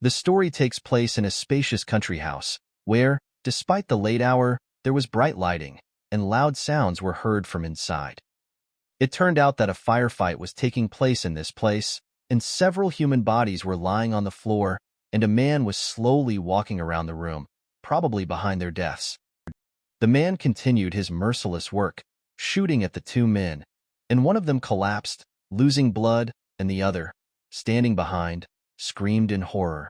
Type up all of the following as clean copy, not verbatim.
The story takes place in a spacious country house, where, despite the late hour, there was bright lighting, and loud sounds were heard from inside. It turned out that a firefight was taking place in this place, and several human bodies were lying on the floor, and a man was slowly walking around the room, probably behind their deaths. The man continued his merciless work, shooting at the two men, and one of them collapsed, losing blood, and the other, standing behind, screamed in horror.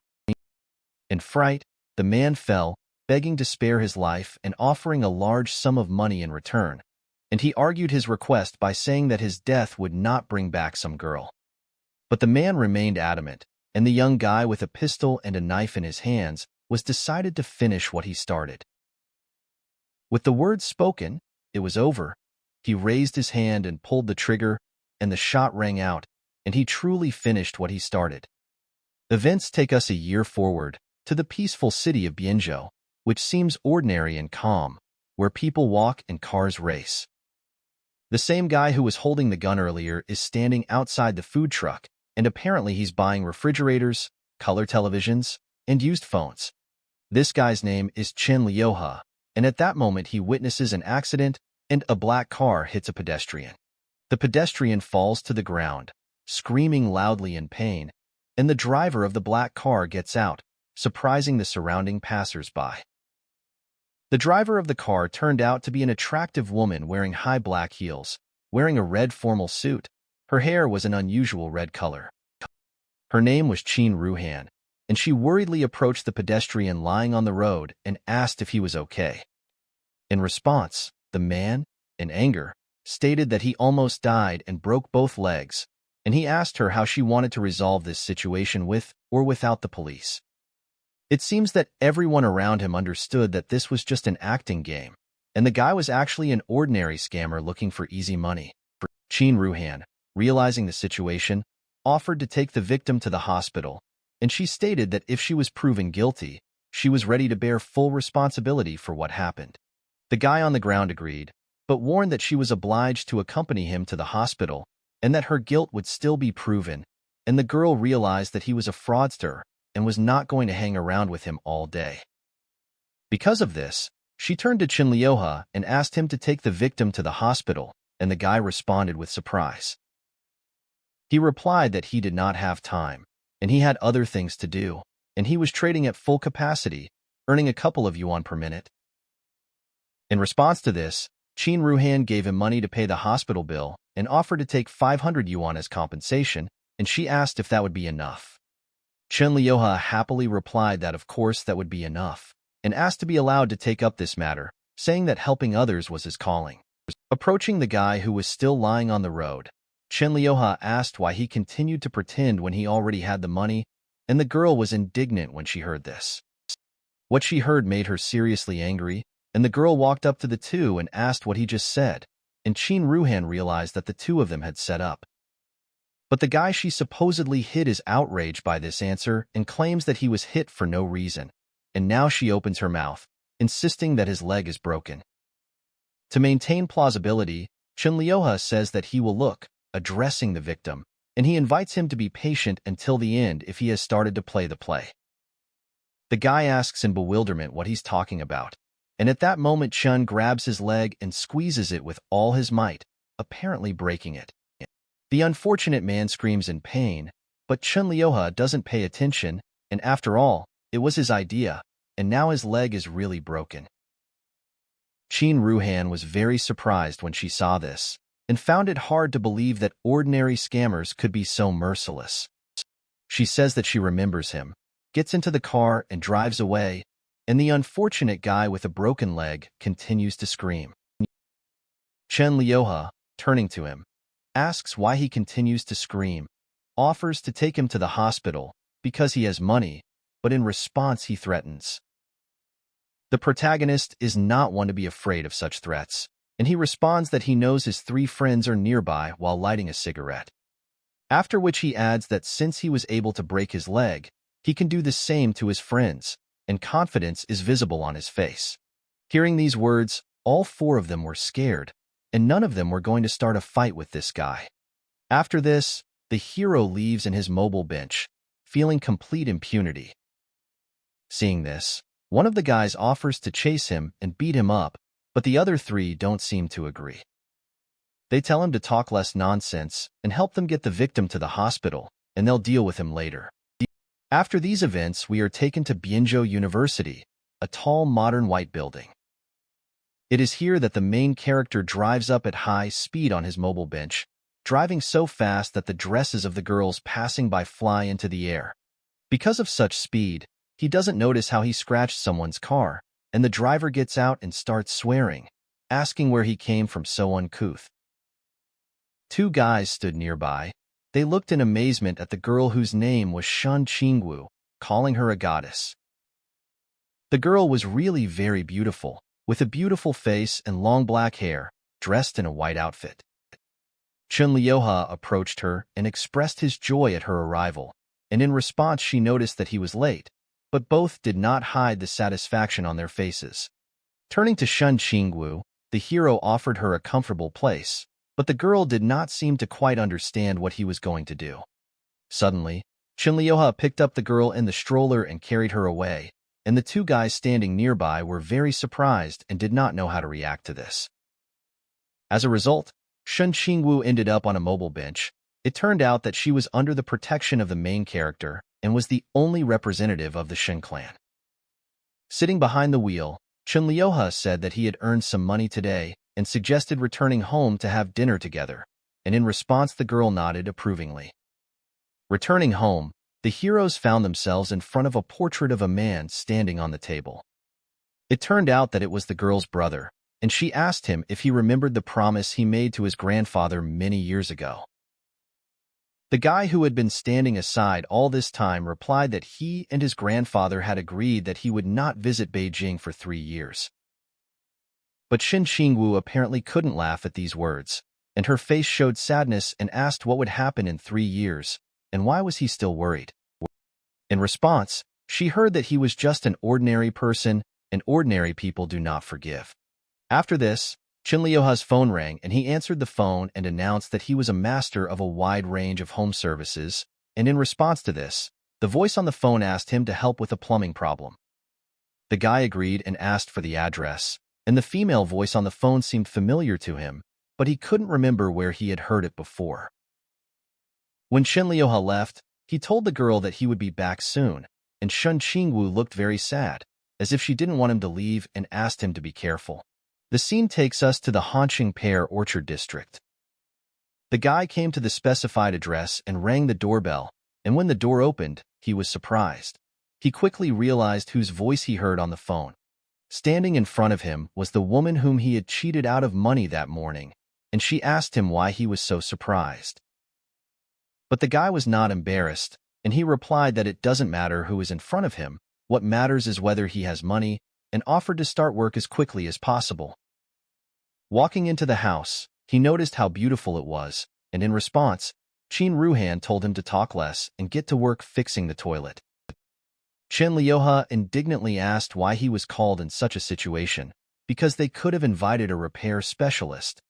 In fright, the man fell, begging to spare his life and offering a large sum of money in return, and he argued his request by saying that his death would not bring back some girl. But the man remained adamant, and the young guy with a pistol and a knife in his hands was decided to finish what he started. With the words spoken, it was over. He raised his hand and pulled the trigger, and the shot rang out, and he truly finished what he started. Events take us a year forward, to the peaceful city of Bienjo, which seems ordinary and calm, where people walk and cars race. The same guy who was holding the gun earlier is standing outside the food truck, and apparently he's buying refrigerators, color televisions, and used phones. This guy's name is Chen Lioha, and at that moment he witnesses an accident and a black car hits a pedestrian. The pedestrian falls to the ground, screaming loudly in pain, and the driver of the black car gets out, surprising the surrounding passers-by. The driver of the car turned out to be an attractive woman wearing high black heels, wearing a red formal suit. Her hair was an unusual red color. Her name was Chin Ruhan, and she worriedly approached the pedestrian lying on the road and asked if he was okay. In response, the man, in anger, stated that he almost died and broke both legs, and he asked her how she wanted to resolve this situation with or without the police. It seems that everyone around him understood that this was just an acting game, and the guy was actually an ordinary scammer looking for easy money. Chin Ruhan, realizing the situation, offered to take the victim to the hospital, and she stated that if she was proven guilty, she was ready to bear full responsibility for what happened. The guy on the ground agreed, but warned that she was obliged to accompany him to the hospital, and that her guilt would still be proven, and the girl realized that he was a fraudster and was not going to hang around with him all day. Because of this, she turned to Chen Lioha and asked him to take the victim to the hospital, and the guy responded with surprise. He replied that he did not have time, and he had other things to do, and he was trading at full capacity, earning a couple of yuan per minute. In response to this, Chin Ruhan gave him money to pay the hospital bill and offered to take 500 yuan as compensation, and she asked if that would be enough. Chen Lioha happily replied that of course that would be enough, and asked to be allowed to take up this matter, saying that helping others was his calling. Approaching the guy who was still lying on the road, Chen Lioha asked why he continued to pretend when he already had the money, and the girl was indignant when she heard this. What she heard made her seriously angry, and the girl walked up to the two and asked what he just said, and Chin Ruhan realized that the two of them had set up. But the guy she supposedly hit is outraged by this answer and claims that he was hit for no reason, and now she opens her mouth, insisting that his leg is broken. To maintain plausibility, Chen Lioha says that he will look, addressing the victim, and he invites him to be patient until the end if he has started to play the play. The guy asks in bewilderment what he's talking about, and at that moment Chen grabs his leg and squeezes it with all his might, apparently breaking it. The unfortunate man screams in pain, but Chen Lioha doesn't pay attention, and after all, it was his idea, and now his leg is really broken. Chin Ruhan was very surprised when she saw this, and found it hard to believe that ordinary scammers could be so merciless. She says that she remembers him, gets into the car and drives away, and the unfortunate guy with a broken leg continues to scream. Chen Lioha, turning to him, asks why he continues to scream, offers to take him to the hospital because he has money, but in response he threatens. The protagonist is not one to be afraid of such threats, and he responds that he knows his three friends are nearby while lighting a cigarette. After which he adds that since he was able to break his leg, he can do the same to his friends, and confidence is visible on his face. Hearing these words, all four of them were scared, and none of them were going to start a fight with this guy. After this, the hero leaves in his mobile bench, feeling complete impunity. Seeing this, one of the guys offers to chase him and beat him up, but the other three don't seem to agree. They tell him to talk less nonsense and help them get the victim to the hospital, and they'll deal with him later. After these events, we are taken to Bienjo University, a tall modern white building. It is here that the main character drives up at high speed on his mobile bench, driving so fast that the dresses of the girls passing by fly into the air. Because of such speed, he doesn't notice how he scratched someone's car, and the driver gets out and starts swearing, asking where he came from so uncouth. Two guys stood nearby. They looked in amazement at the girl whose name was Shun Qingwu, calling her a goddess. The girl was really very beautiful, with a beautiful face and long black hair, dressed in a white outfit. Chun Liuha approached her and expressed his joy at her arrival, and in response she noticed that he was late, but both did not hide the satisfaction on their faces. Turning to Shun Qingwu, the hero offered her a comfortable place, but the girl did not seem to quite understand what he was going to do. Suddenly, Chun Liuha picked up the girl in the stroller and carried her away, and the two guys standing nearby were very surprised and did not know how to react to this. As a result, Shun Qingwu ended up on a mobile bench. It turned out that she was under the protection of the main character and was the only representative of the Shen clan. Sitting behind the wheel, Chun Liuha said that he had earned some money today and suggested returning home to have dinner together, and in response the girl nodded approvingly. Returning home, the heroes found themselves in front of a portrait of a man standing on the table. It turned out that it was the girl's brother, and she asked him if he remembered the promise he made to his grandfather many years ago. The guy who had been standing aside all this time replied that he and his grandfather had agreed that he would not visit Beijing for 3 years. But Shun Qingwu apparently couldn't laugh at these words, and her face showed sadness and asked what would happen in 3 years, and why was he still worried. In response, she heard that he was just an ordinary person, and ordinary people do not forgive. After this, Chun Liuha's phone rang and he answered the phone and announced that he was a master of a wide range of home services, and in response to this, the voice on the phone asked him to help with a plumbing problem. The guy agreed and asked for the address, and the female voice on the phone seemed familiar to him, but he couldn't remember where he had heard it before. When Chun Liuha left, he told the girl that he would be back soon, and Shun Qingwu looked very sad, as if she didn't want him to leave and asked him to be careful. The scene takes us to the Hanqing Pear Orchard District. The guy came to the specified address and rang the doorbell, and when the door opened, he was surprised. He quickly realized whose voice he heard on the phone. Standing in front of him was the woman whom he had cheated out of money that morning, and she asked him why he was so surprised. But the guy was not embarrassed, and he replied that it doesn't matter who is in front of him, what matters is whether he has money, and offered to start work as quickly as possible. Walking into the house, he noticed how beautiful it was, and in response, Qin Ruhan told him to talk less and get to work fixing the toilet. Chun Liuha indignantly asked why he was called in such a situation, because they could have invited a repair specialist.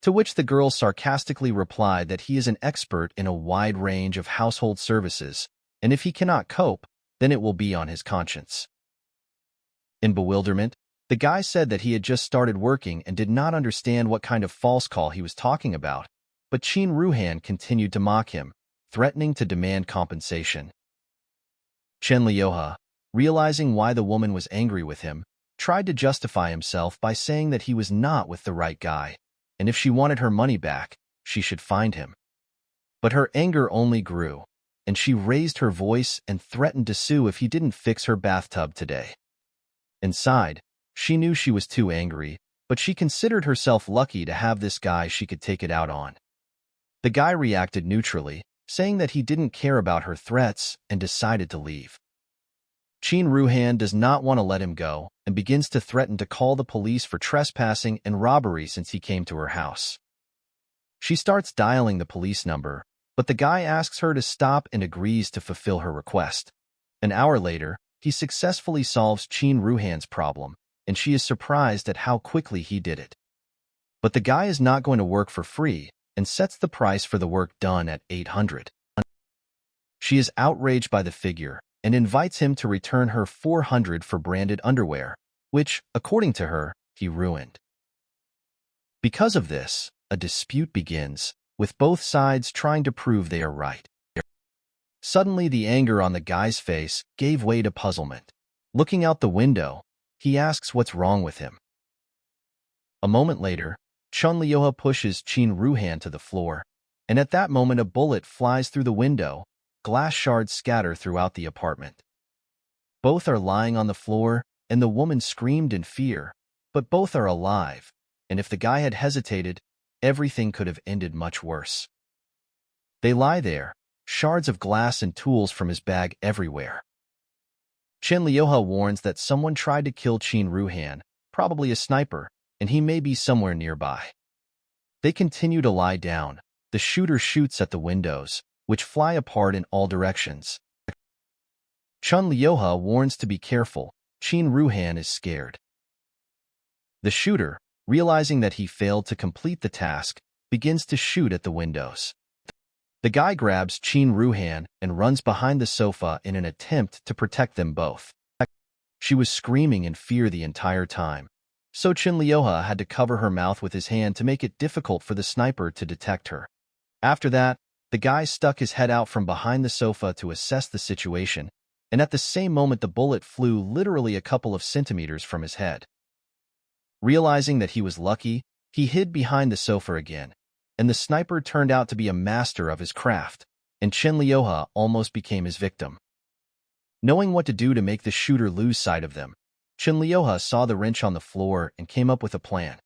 To which the girl sarcastically replied that he is an expert in a wide range of household services, and if he cannot cope, then it will be on his conscience. In bewilderment, the guy said that he had just started working and did not understand what kind of false call he was talking about, but Qin Ruhan continued to mock him, threatening to demand compensation. Chun Liuha, realizing why the woman was angry with him, tried to justify himself by saying that he was not with the right guy, and if she wanted her money back, she should find him. But her anger only grew, and she raised her voice and threatened to sue if he didn't fix her bathtub today. Inside, she knew she was too angry, but she considered herself lucky to have this guy she could take it out on. The guy reacted neutrally, saying that he didn't care about her threats and decided to leave. Qin Ruhan does not want to let him go and begins to threaten to call the police for trespassing and robbery since he came to her house. She starts dialing the police number, but the guy asks her to stop and agrees to fulfill her request. An hour later, he successfully solves Qin Ruhan's problem, and she is surprised at how quickly he did it. But the guy is not going to work for free and sets the price for the work done at 800. She is outraged by the figure and invites him to return her 400 for branded underwear, which, according to her, he ruined. Because of this, a dispute begins, with both sides trying to prove they are right. Suddenly, the anger on the guy's face gave way to puzzlement. Looking out the window, he asks what's wrong with him. A moment later, Chun Lyoha pushes Chin Ruhan to the floor, and at that moment a bullet flies through the window. Glass shards scatter throughout the apartment. Both are lying on the floor, and the woman screamed in fear, but both are alive, and if the guy had hesitated, everything could have ended much worse. They lie there, shards of glass and tools from his bag everywhere. Chin Lyoha warns that someone tried to kill Chin Ruhan, probably a sniper, and he may be somewhere nearby. They continue to lie down. The shooter shoots at the windows, which fly apart in all directions. Chun Lyoha warns to be careful. Chin Ruhan is scared. The shooter, realizing that he failed to complete the task, begins to shoot at the windows. The guy grabs Chin Ruhan and runs behind the sofa in an attempt to protect them both. She was screaming in fear the entire time, so Chin Lyoha had to cover her mouth with his hand to make it difficult for the sniper to detect her. After that, the guy stuck his head out from behind the sofa to assess the situation, and at the same moment the bullet flew literally a couple of centimeters from his head. Realizing that he was lucky, he hid behind the sofa again, and the sniper turned out to be a master of his craft, and Chin Lyoha almost became his victim. Knowing what to do to make the shooter lose sight of them, Chin Lyoha saw the wrench on the floor and came up with a plan.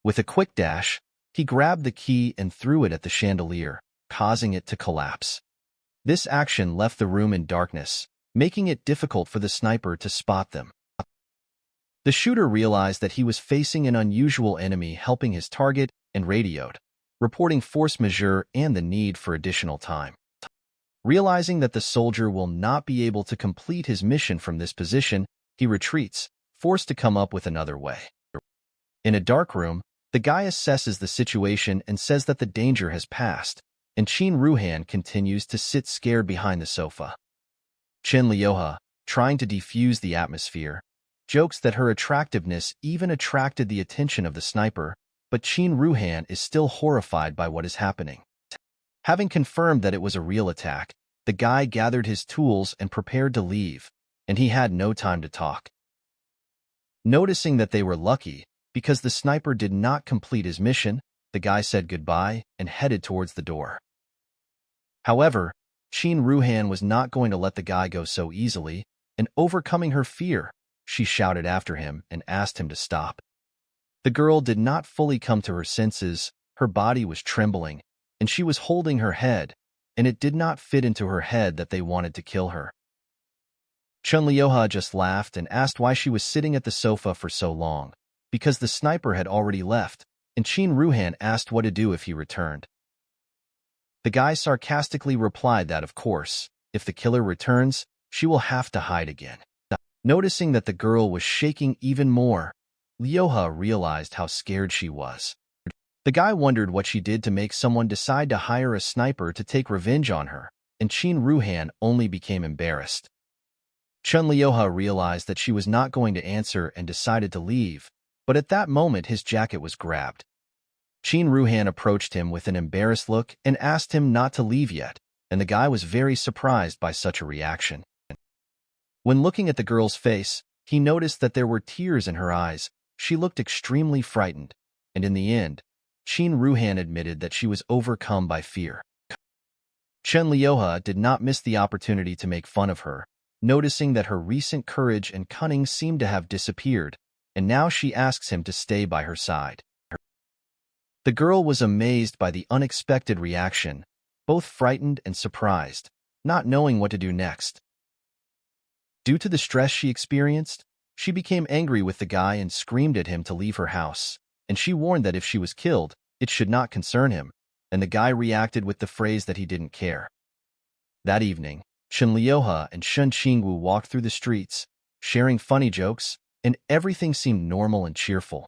With a quick dash, he grabbed the key and threw it at the chandelier, causing it to collapse. This action left the room in darkness, making it difficult for the sniper to spot them. The shooter realized that he was facing an unusual enemy helping his target and radioed, reporting force majeure and the need for additional time. Realizing that the soldier will not be able to complete his mission from this position, he retreats, forced to come up with another way. In a dark room, the guy assesses the situation and says that the danger has passed, and Chin Ruhan continues to sit scared behind the sofa. Chin Lyoha, trying to defuse the atmosphere, jokes that her attractiveness even attracted the attention of the sniper, but Chin Ruhan is still horrified by what is happening. Having confirmed that it was a real attack, the guy gathered his tools and prepared to leave, and he had no time to talk. Noticing that they were lucky, because the sniper did not complete his mission, the guy said goodbye and headed towards the door. However, Chin Ruhan was not going to let the guy go so easily, and overcoming her fear, she shouted after him and asked him to stop. The girl did not fully come to her senses, her body was trembling, and she was holding her head, and it did not fit into her head that they wanted to kill her. Chun Lyoha just laughed and asked why she was sitting at the sofa for so long, because the sniper had already left, and Chin Ruhan asked what to do if he returned. The guy sarcastically replied that, of course, if the killer returns, she will have to hide again. Noticing that the girl was shaking even more, Lyoha realized how scared she was. The guy wondered what she did to make someone decide to hire a sniper to take revenge on her, and Chin Ruhan only became embarrassed. Chun Lyoha realized that she was not going to answer and decided to leave, but at that moment his jacket was grabbed. Chin Ruhan approached him with an embarrassed look and asked him not to leave yet, and the guy was very surprised by such a reaction. When looking at the girl's face, he noticed that there were tears in her eyes. She looked extremely frightened, and in the end, Chin Ruhan admitted that she was overcome by fear. Chun Lyoha did not miss the opportunity to make fun of her, noticing that her recent courage and cunning seemed to have disappeared, and now she asks him to stay by her side. The girl was amazed by the unexpected reaction, both frightened and surprised, not knowing what to do next. Due to the stress she experienced, she became angry with the guy and screamed at him to leave her house, and she warned that if she was killed, it should not concern him, and the guy reacted with the phrase that he didn't care. That evening, Chun Lyoha and Shun Qingwu walked through the streets, sharing funny jokes, and everything seemed normal and cheerful.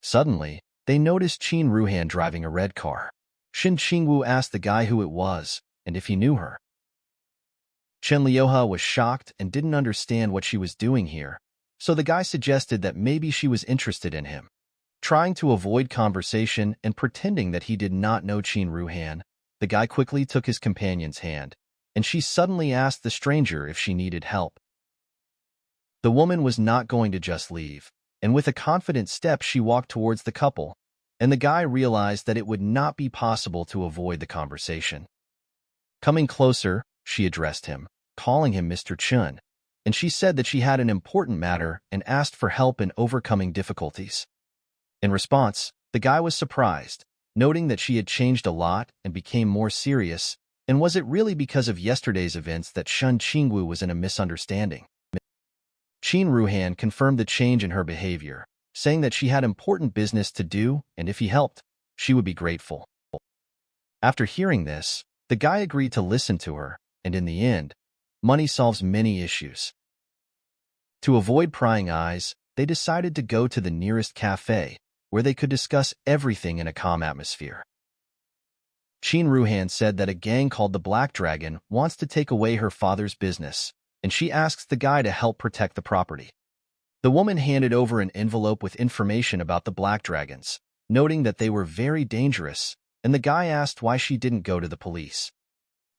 Suddenly, they noticed Chin Ruhan driving a red car. Shun Qingwu asked the guy who it was, and if he knew her. Chen Liuha was shocked and didn't understand what she was doing here, so the guy suggested that maybe she was interested in him. Trying to avoid conversation and pretending that he did not know Qin Ruhan, the guy quickly took his companion's hand, and she suddenly asked the stranger if she needed help. The woman was not going to just leave, and with a confident step she walked towards the couple, and the guy realized that it would not be possible to avoid the conversation. Coming closer, she addressed him, calling him Mr. Chun, and she said that she had an important matter and asked for help in overcoming difficulties. In response, the guy was surprised, noting that she had changed a lot and became more serious, and was it really because of yesterday's events that Shun Qingwu was in a misunderstanding? Qin Ruhan confirmed the change in her behavior, saying that she had important business to do, and if he helped, she would be grateful. After hearing this, the guy agreed to listen to her, and in the end, money solves many issues. To avoid prying eyes, they decided to go to the nearest cafe, where they could discuss everything in a calm atmosphere. Qin Ruhan said that a gang called the Black Dragon wants to take away her father's business, and she asks the guy to help protect the property. The woman handed over an envelope with information about the Black Dragons, noting that they were very dangerous, and the guy asked why she didn't go to the police.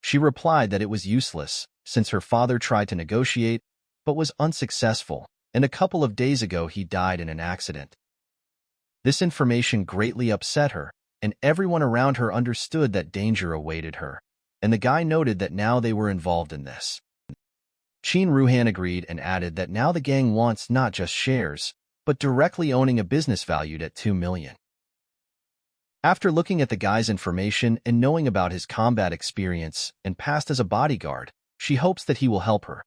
She replied that it was useless, since her father tried to negotiate, but was unsuccessful, and a couple of days ago he died in an accident. This information greatly upset her, and everyone around her understood that danger awaited her, and the guy noted that now they were involved in this. Qin Ruhan agreed and added that now the gang wants not just shares, but directly owning a business valued at 2 million. After looking at the guy's information and knowing about his combat experience and past as a bodyguard, she hopes that he will help her.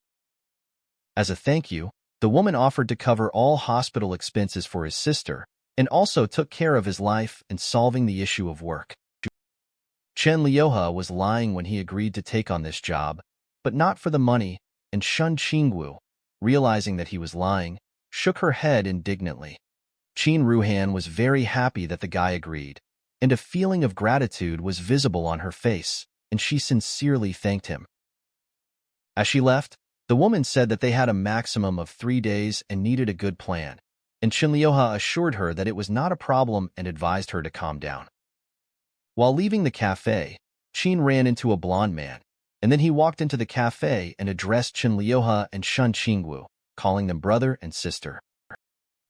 As a thank you, the woman offered to cover all hospital expenses for his sister, and also took care of his life and solving the issue of work. Chen Liuha was lying when he agreed to take on this job, but not for the money, and Shun Qingwu, realizing that he was lying, shook her head indignantly. Qin Ruhan was very happy that the guy agreed, and a feeling of gratitude was visible on her face, and she sincerely thanked him. As she left, the woman said that they had a maximum of 3 days and needed a good plan, and Chen Liuha assured her that it was not a problem and advised her to calm down. While leaving the cafe, Qin ran into a blonde man, and then he walked into the cafe and addressed Chen Liuha and Shun Qingwu, calling them brother and sister.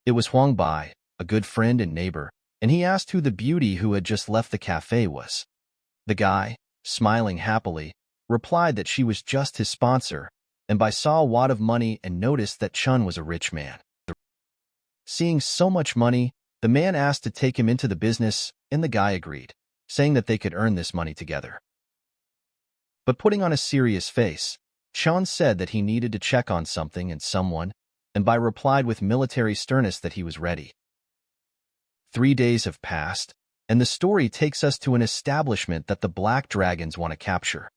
It was Huang Bai, a good friend and neighbor, and he asked who the beauty who had just left the cafe was. The guy, smiling happily, replied that she was just his sponsor, and Bai saw a wad of money and noticed that Chun was a rich man. Seeing so much money, the man asked to take him into the business, and the guy agreed, saying that they could earn this money together. But putting on a serious face, Chun said that he needed to check on something and someone, and Bai replied with military sternness that he was ready. 3 days have passed, and the story takes us to an establishment that the Black Dragons want to capture.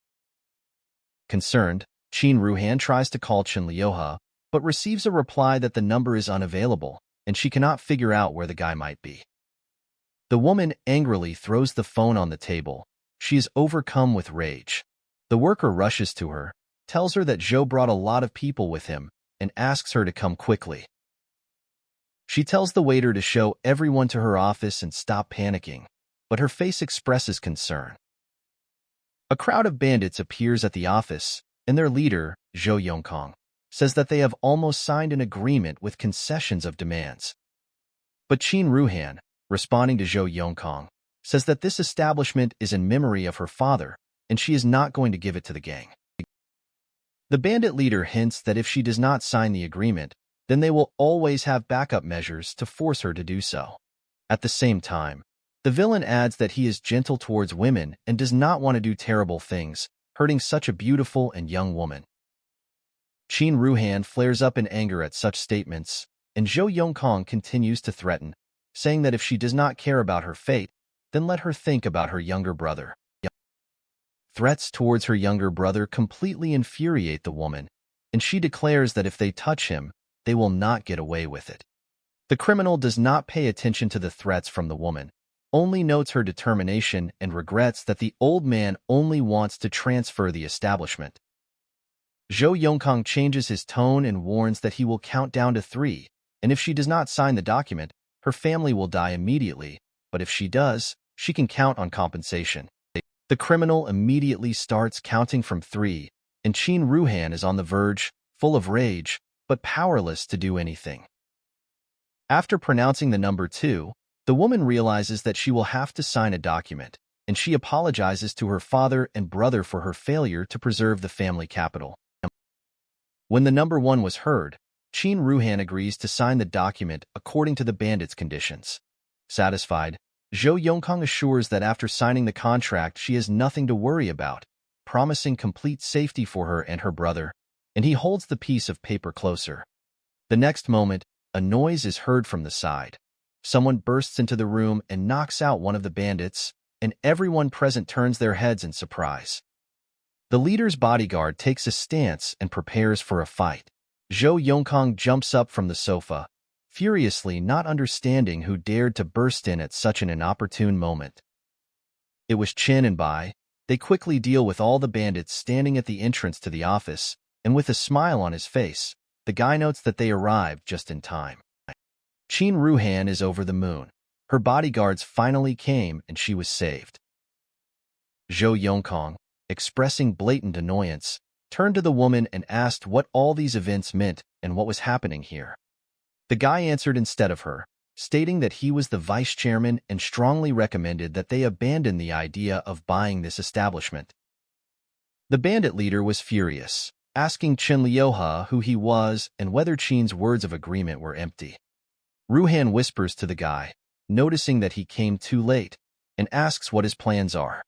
Concerned, Qin Ruhan tries to call Chen Liuha, but receives a reply that the number is unavailable, and she cannot figure out where the guy might be. The woman angrily throws the phone on the table. She is overcome with rage. The worker rushes to her, tells her that Zhou brought a lot of people with him, and asks her to come quickly. She tells the waiter to show everyone to her office and stop panicking, but her face expresses concern. A crowd of bandits appears at the office, and their leader, Zhou Yongkong, says that they have almost signed an agreement with concessions of demands. But Qin Ruhan, responding to Zhou Yongkong, says that this establishment is in memory of her father, and she is not going to give it to the gang. The bandit leader hints that if she does not sign the agreement, then they will always have backup measures to force her to do so. At the same time, the villain adds that he is gentle towards women and does not want to do terrible things, hurting such a beautiful and young woman. Qin Ruhan flares up in anger at such statements, and Zhou Yongkong continues to threaten, saying that if she does not care about her fate, then let her think about her younger brother. Threats towards her younger brother completely infuriate the woman, and she declares that if they touch him, they will not get away with it. The criminal does not pay attention to the threats from the woman, only notes her determination and regrets that the old man only wants to transfer the establishment. Zhou Yongkang changes his tone and warns that he will count down to 3, and if she does not sign the document, her family will die immediately, but if she does, she can count on compensation. The criminal immediately starts counting from 3, and Qin Ruhan is on the verge, full of rage, but powerless to do anything. After pronouncing the number 2, the woman realizes that she will have to sign a document, and she apologizes to her father and brother for her failure to preserve the family capital. When the number 1 was heard, Qin Ruhan agrees to sign the document according to the bandit's conditions. Satisfied, Zhou Yongkang assures that after signing the contract she has nothing to worry about, promising complete safety for her and her brother, and he holds the piece of paper closer. The next moment, a noise is heard from the side. Someone bursts into the room and knocks out one of the bandits, and everyone present turns their heads in surprise. The leader's bodyguard takes a stance and prepares for a fight. Zhou Yongkang jumps up from the sofa, furiously not understanding who dared to burst in at such an inopportune moment. It was Qin and Bai. They quickly deal with all the bandits standing at the entrance to the office, and with a smile on his face, the guy notes that they arrived just in time. Qin Ruhan is over the moon. Her bodyguards finally came and she was saved. Zhou Yongkang, expressing blatant annoyance, turned to the woman and asked what all these events meant and what was happening here. The guy answered instead of her, stating that he was the vice chairman and strongly recommended that they abandon the idea of buying this establishment. The bandit leader was furious, asking Qin Liuhe who he was and whether Qin's words of agreement were empty. Ruhan whispers to the guy, noticing that he came too late, and asks what his plans are.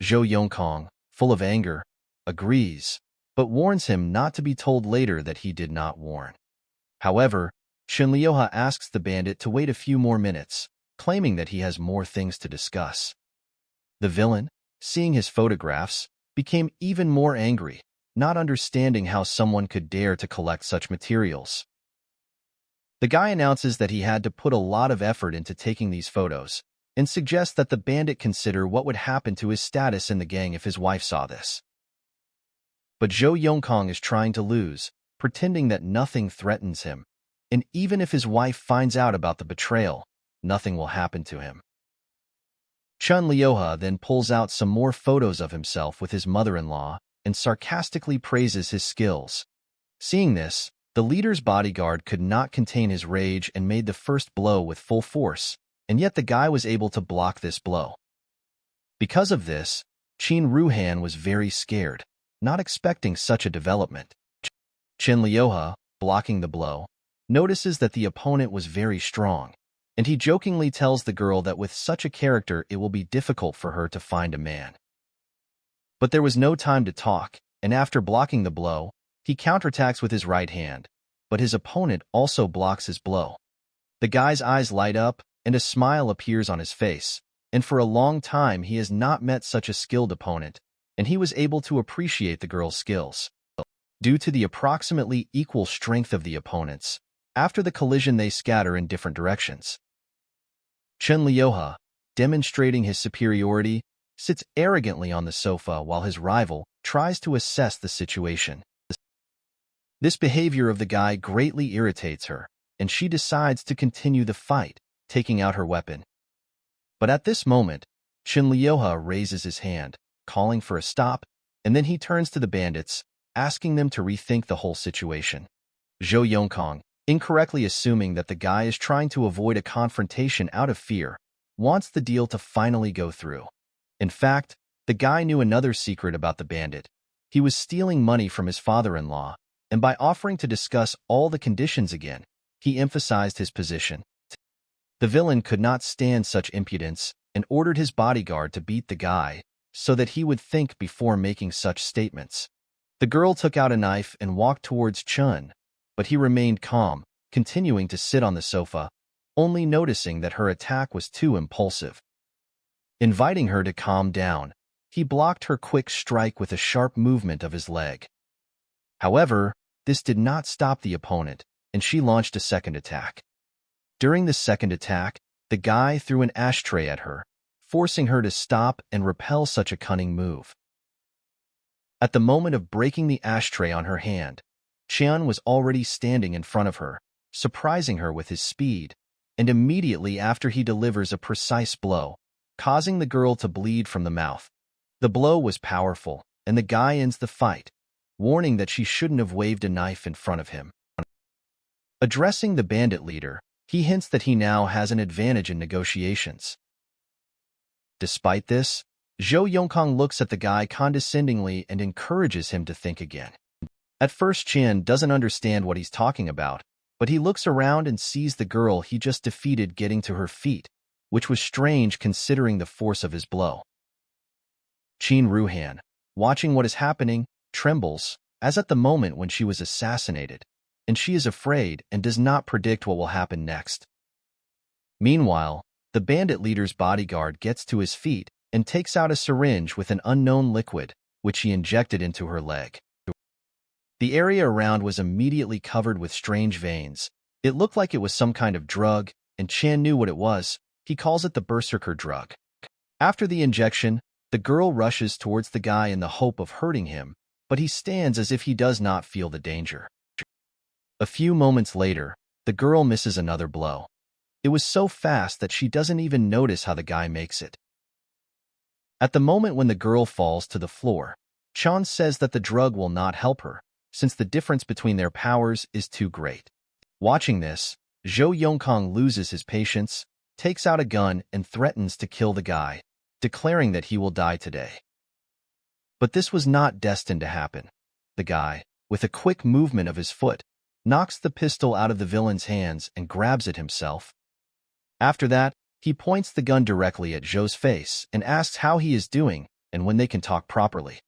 Zhou Yongkang, full of anger, agrees, but warns him not to be told later that he did not warn. However, Qin Liuhe asks the bandit to wait a few more minutes, claiming that he has more things to discuss. The villain, seeing his photographs, became even more angry, not understanding how someone could dare to collect such materials. The guy announces that he had to put a lot of effort into taking these photos, and suggests that the bandit consider what would happen to his status in the gang if his wife saw this. But Zhou Yongkang is trying to lose, pretending that nothing threatens him, and even if his wife finds out about the betrayal, nothing will happen to him. Qin Liuhe then pulls out some more photos of himself with his mother-in-law and sarcastically praises his skills. Seeing this, the leader's bodyguard could not contain his rage and made the first blow with full force, and yet the guy was able to block this blow. Because of this, Qin Ruhan was very scared, not expecting such a development. Qin Liuhe, blocking the blow, notices that the opponent was very strong, and he jokingly tells the girl that with such a character it will be difficult for her to find a man. But there was no time to talk, and after blocking the blow, he counterattacks with his right hand, but his opponent also blocks his blow. The guy's eyes light up, and a smile appears on his face, and for a long time he has not met such a skilled opponent, and he was able to appreciate the girl's skills. Due to the approximately equal strength of the opponents, after the collision they scatter in different directions. Qin Liuhe, demonstrating his superiority, sits arrogantly on the sofa while his rival tries to assess the situation. This behavior of the guy greatly irritates her, and she decides to continue the fight, taking out her weapon. But at this moment, Qin Liuhe raises his hand, calling for a stop, and then he turns to the bandits, asking them to rethink the whole situation. Zhou Yongkang, incorrectly assuming that the guy is trying to avoid a confrontation out of fear, wants the deal to finally go through. In fact, the guy knew another secret about the bandit. He was stealing money from his father-in-law, and by offering to discuss all the conditions again, he emphasized his position. The villain could not stand such impudence and ordered his bodyguard to beat the guy so that he would think before making such statements. The girl took out a knife and walked towards Chun, but he remained calm, continuing to sit on the sofa, only noticing that her attack was too impulsive. Inviting her to calm down, he blocked her quick strike with a sharp movement of his leg. However, this did not stop the opponent, and she launched a second attack. During the second attack, the guy threw an ashtray at her, forcing her to stop and repel such a cunning move. At the moment of breaking the ashtray on her hand, Qian was already standing in front of her, surprising her with his speed, and immediately after he delivers a precise blow, causing the girl to bleed from the mouth. The blow was powerful, and the guy ends the fight, warning that she shouldn't have waved a knife in front of him. Addressing the bandit leader, he hints that he now has an advantage in negotiations. Despite this, Zhou Yongkang looks at the guy condescendingly and encourages him to think again. At first, Qian doesn't understand what he's talking about, but he looks around and sees the girl he just defeated getting to her feet, which was strange considering the force of his blow. Qin Ruhan, watching what is happening, trembles, as at the moment when she was assassinated, and she is afraid and does not predict what will happen next. Meanwhile, the bandit leader's bodyguard gets to his feet and takes out a syringe with an unknown liquid, which he injected into her leg. The area around was immediately covered with strange veins. It looked like it was some kind of drug, and Chan knew what it was. He calls it the berserker drug. After the injection, the girl rushes towards the guy in the hope of hurting him, but he stands as if he does not feel the danger. A few moments later, the girl misses another blow. It was so fast that she doesn't even notice how the guy makes it. At the moment when the girl falls to the floor, Chan says that the drug will not help her, since the difference between their powers is too great. Watching this, Zhou Yongkang loses his patience, takes out a gun, and threatens to kill the guy, declaring that he will die today. But this was not destined to happen. The guy, with a quick movement of his foot, knocks the pistol out of the villain's hands and grabs it himself. After that, he points the gun directly at Zhou's face and asks how he is doing and when they can talk properly.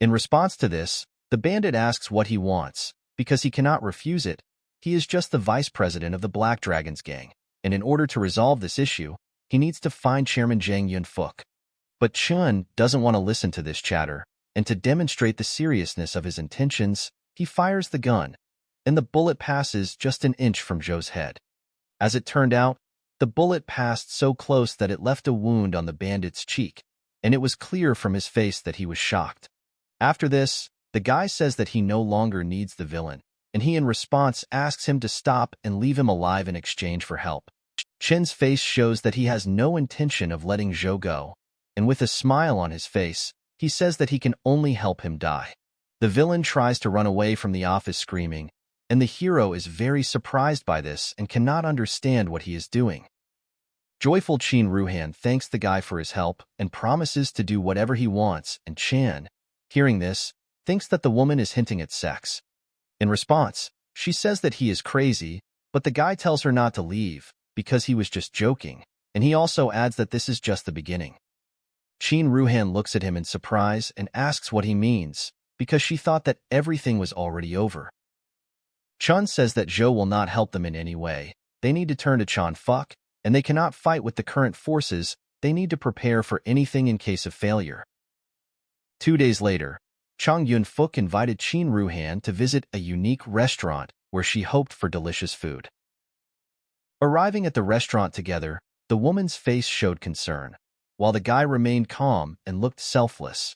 In response to this, the bandit asks what he wants, because he cannot refuse it. He is just the vice president of the Black Dragons gang, and in order to resolve this issue, he needs to find Chairman Zhang Yunfuk. But Chun doesn't want to listen to this chatter, and to demonstrate the seriousness of his intentions, he fires the gun, and the bullet passes just an inch from Zhou's head. As it turned out, the bullet passed so close that it left a wound on the bandit's cheek, and it was clear from his face that he was shocked. After this, the guy says that he no longer needs the villain, and he in response asks him to stop and leave him alive in exchange for help. Chen's face shows that he has no intention of letting Zhou go, and with a smile on his face, he says that he can only help him die. The villain tries to run away from the office screaming, and the hero is very surprised by this and cannot understand what he is doing. Joyful Qin Ruhan thanks the guy for his help and promises to do whatever he wants, and Chan, hearing this, thinks that the woman is hinting at sex. In response, she says that he is crazy, but the guy tells her not to leave, because he was just joking, and he also adds that this is just the beginning. Qin Ruhan looks at him in surprise and asks what he means, because she thought that everything was already over. Chun says that Zhou will not help them in any way. They need to turn to Chan Fuck, and they cannot fight with the current forces. They need to prepare for anything in case of failure. 2 days later, Chang Yun-fuk invited Qin Ruhan to visit a unique restaurant where she hoped for delicious food. Arriving at the restaurant together, the woman's face showed concern, while the guy remained calm and looked selfless.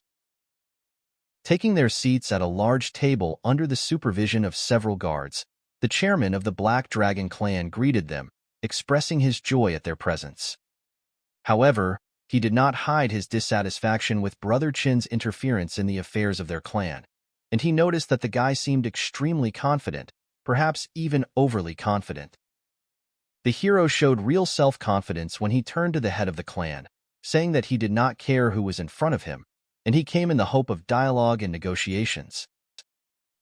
Taking their seats at a large table under the supervision of several guards, the chairman of the Black Dragon clan greeted them, expressing his joy at their presence. However, he did not hide his dissatisfaction with Brother Chin's interference in the affairs of their clan, and he noticed that the guy seemed extremely confident, perhaps even overly confident. The hero showed real self-confidence when he turned to the head of the clan, saying that he did not care who was in front of him, and he came in the hope of dialogue and negotiations.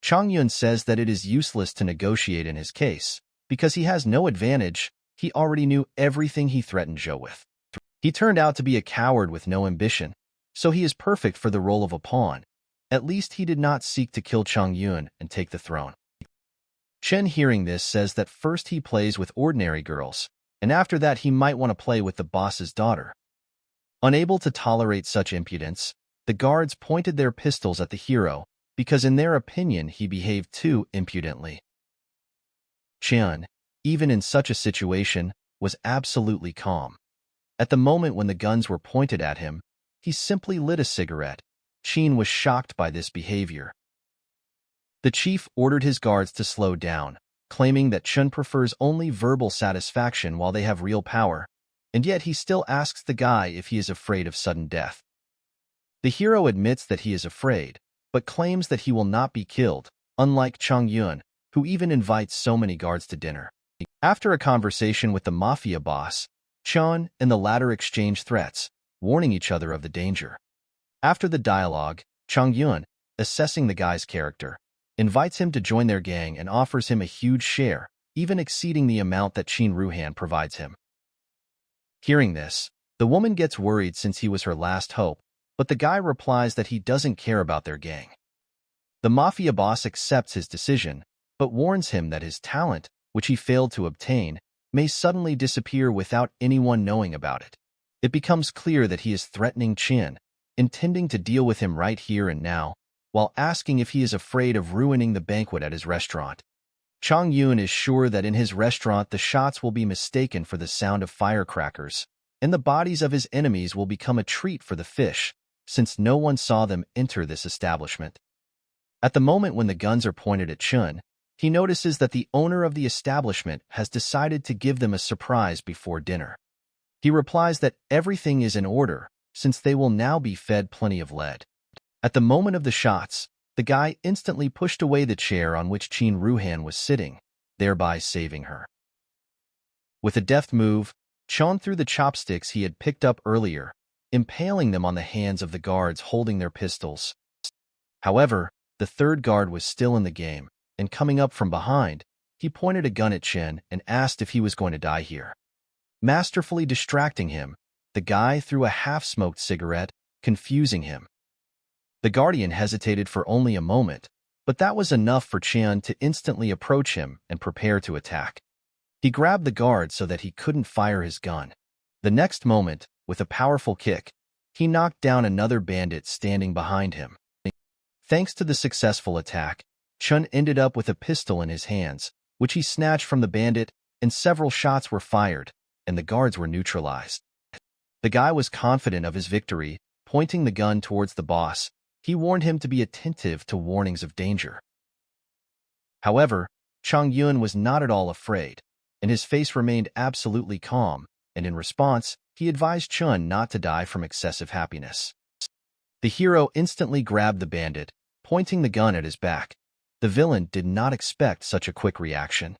Chang Yun says that it is useless to negotiate in his case, because he has no advantage. He already knew everything he threatened Zhou with. He turned out to be a coward with no ambition, so he is perfect for the role of a pawn. At least he did not seek to kill Chang Yun and take the throne. Chen, hearing this, says that first he plays with ordinary girls, and after that he might want to play with the boss's daughter. Unable to tolerate such impudence, the guards pointed their pistols at the hero, because in their opinion he behaved too impudently. Chen, even in such a situation, was absolutely calm. At the moment when the guns were pointed at him, he simply lit a cigarette, Chin was shocked by this behavior. The chief ordered his guards to slow down, claiming that Chun prefers only verbal satisfaction while they have real power, and yet he still asks the guy if he is afraid of sudden death. The hero admits that he is afraid, but claims that he will not be killed, unlike Chang Yun, who even invites so many guards to dinner. After a conversation with the mafia boss, Chun and the latter exchange threats, warning each other of the danger. After the dialogue, Chang Yun, assessing the guy's character, invites him to join their gang and offers him a huge share, even exceeding the amount that Chin Ruhan provides him. Hearing this, the woman gets worried since he was her last hope, but the guy replies that he doesn't care about their gang. The mafia boss accepts his decision, but warns him that his talent, which he failed to obtain, may suddenly disappear without anyone knowing about it. It becomes clear that he is threatening Chin, intending to deal with him right here and now, while asking if he is afraid of ruining the banquet at his restaurant. Chang Yun is sure that in his restaurant the shots will be mistaken for the sound of firecrackers, and the bodies of his enemies will become a treat for the fish, since no one saw them enter this establishment. At the moment when the guns are pointed at Chun, he notices that the owner of the establishment has decided to give them a surprise before dinner. He replies that everything is in order, since they will now be fed plenty of lead. At the moment of the shots, the guy instantly pushed away the chair on which Chin Ruhan was sitting, thereby saving her. With a deft move, Chun threw the chopsticks he had picked up earlier, impaling them on the hands of the guards holding their pistols. However, the third guard was still in the game, and coming up from behind, he pointed a gun at Chin and asked if he was going to die here. Masterfully distracting him, the guy threw a half-smoked cigarette, confusing him. The guardian hesitated for only a moment, but that was enough for Chin to instantly approach him and prepare to attack. He grabbed the guard so that he couldn't fire his gun. The next moment, with a powerful kick, he knocked down another bandit standing behind him. Thanks to the successful attack, Chun ended up with a pistol in his hands, which he snatched from the bandit, and several shots were fired, and the guards were neutralized. The guy was confident of his victory, pointing the gun towards the boss. He warned him to be attentive to warnings of danger. However, Chang Yun was not at all afraid, and his face remained absolutely calm, and in response, he advised Chun not to die from excessive happiness. The hero instantly grabbed the bandit, pointing the gun at his back. The villain did not expect such a quick reaction.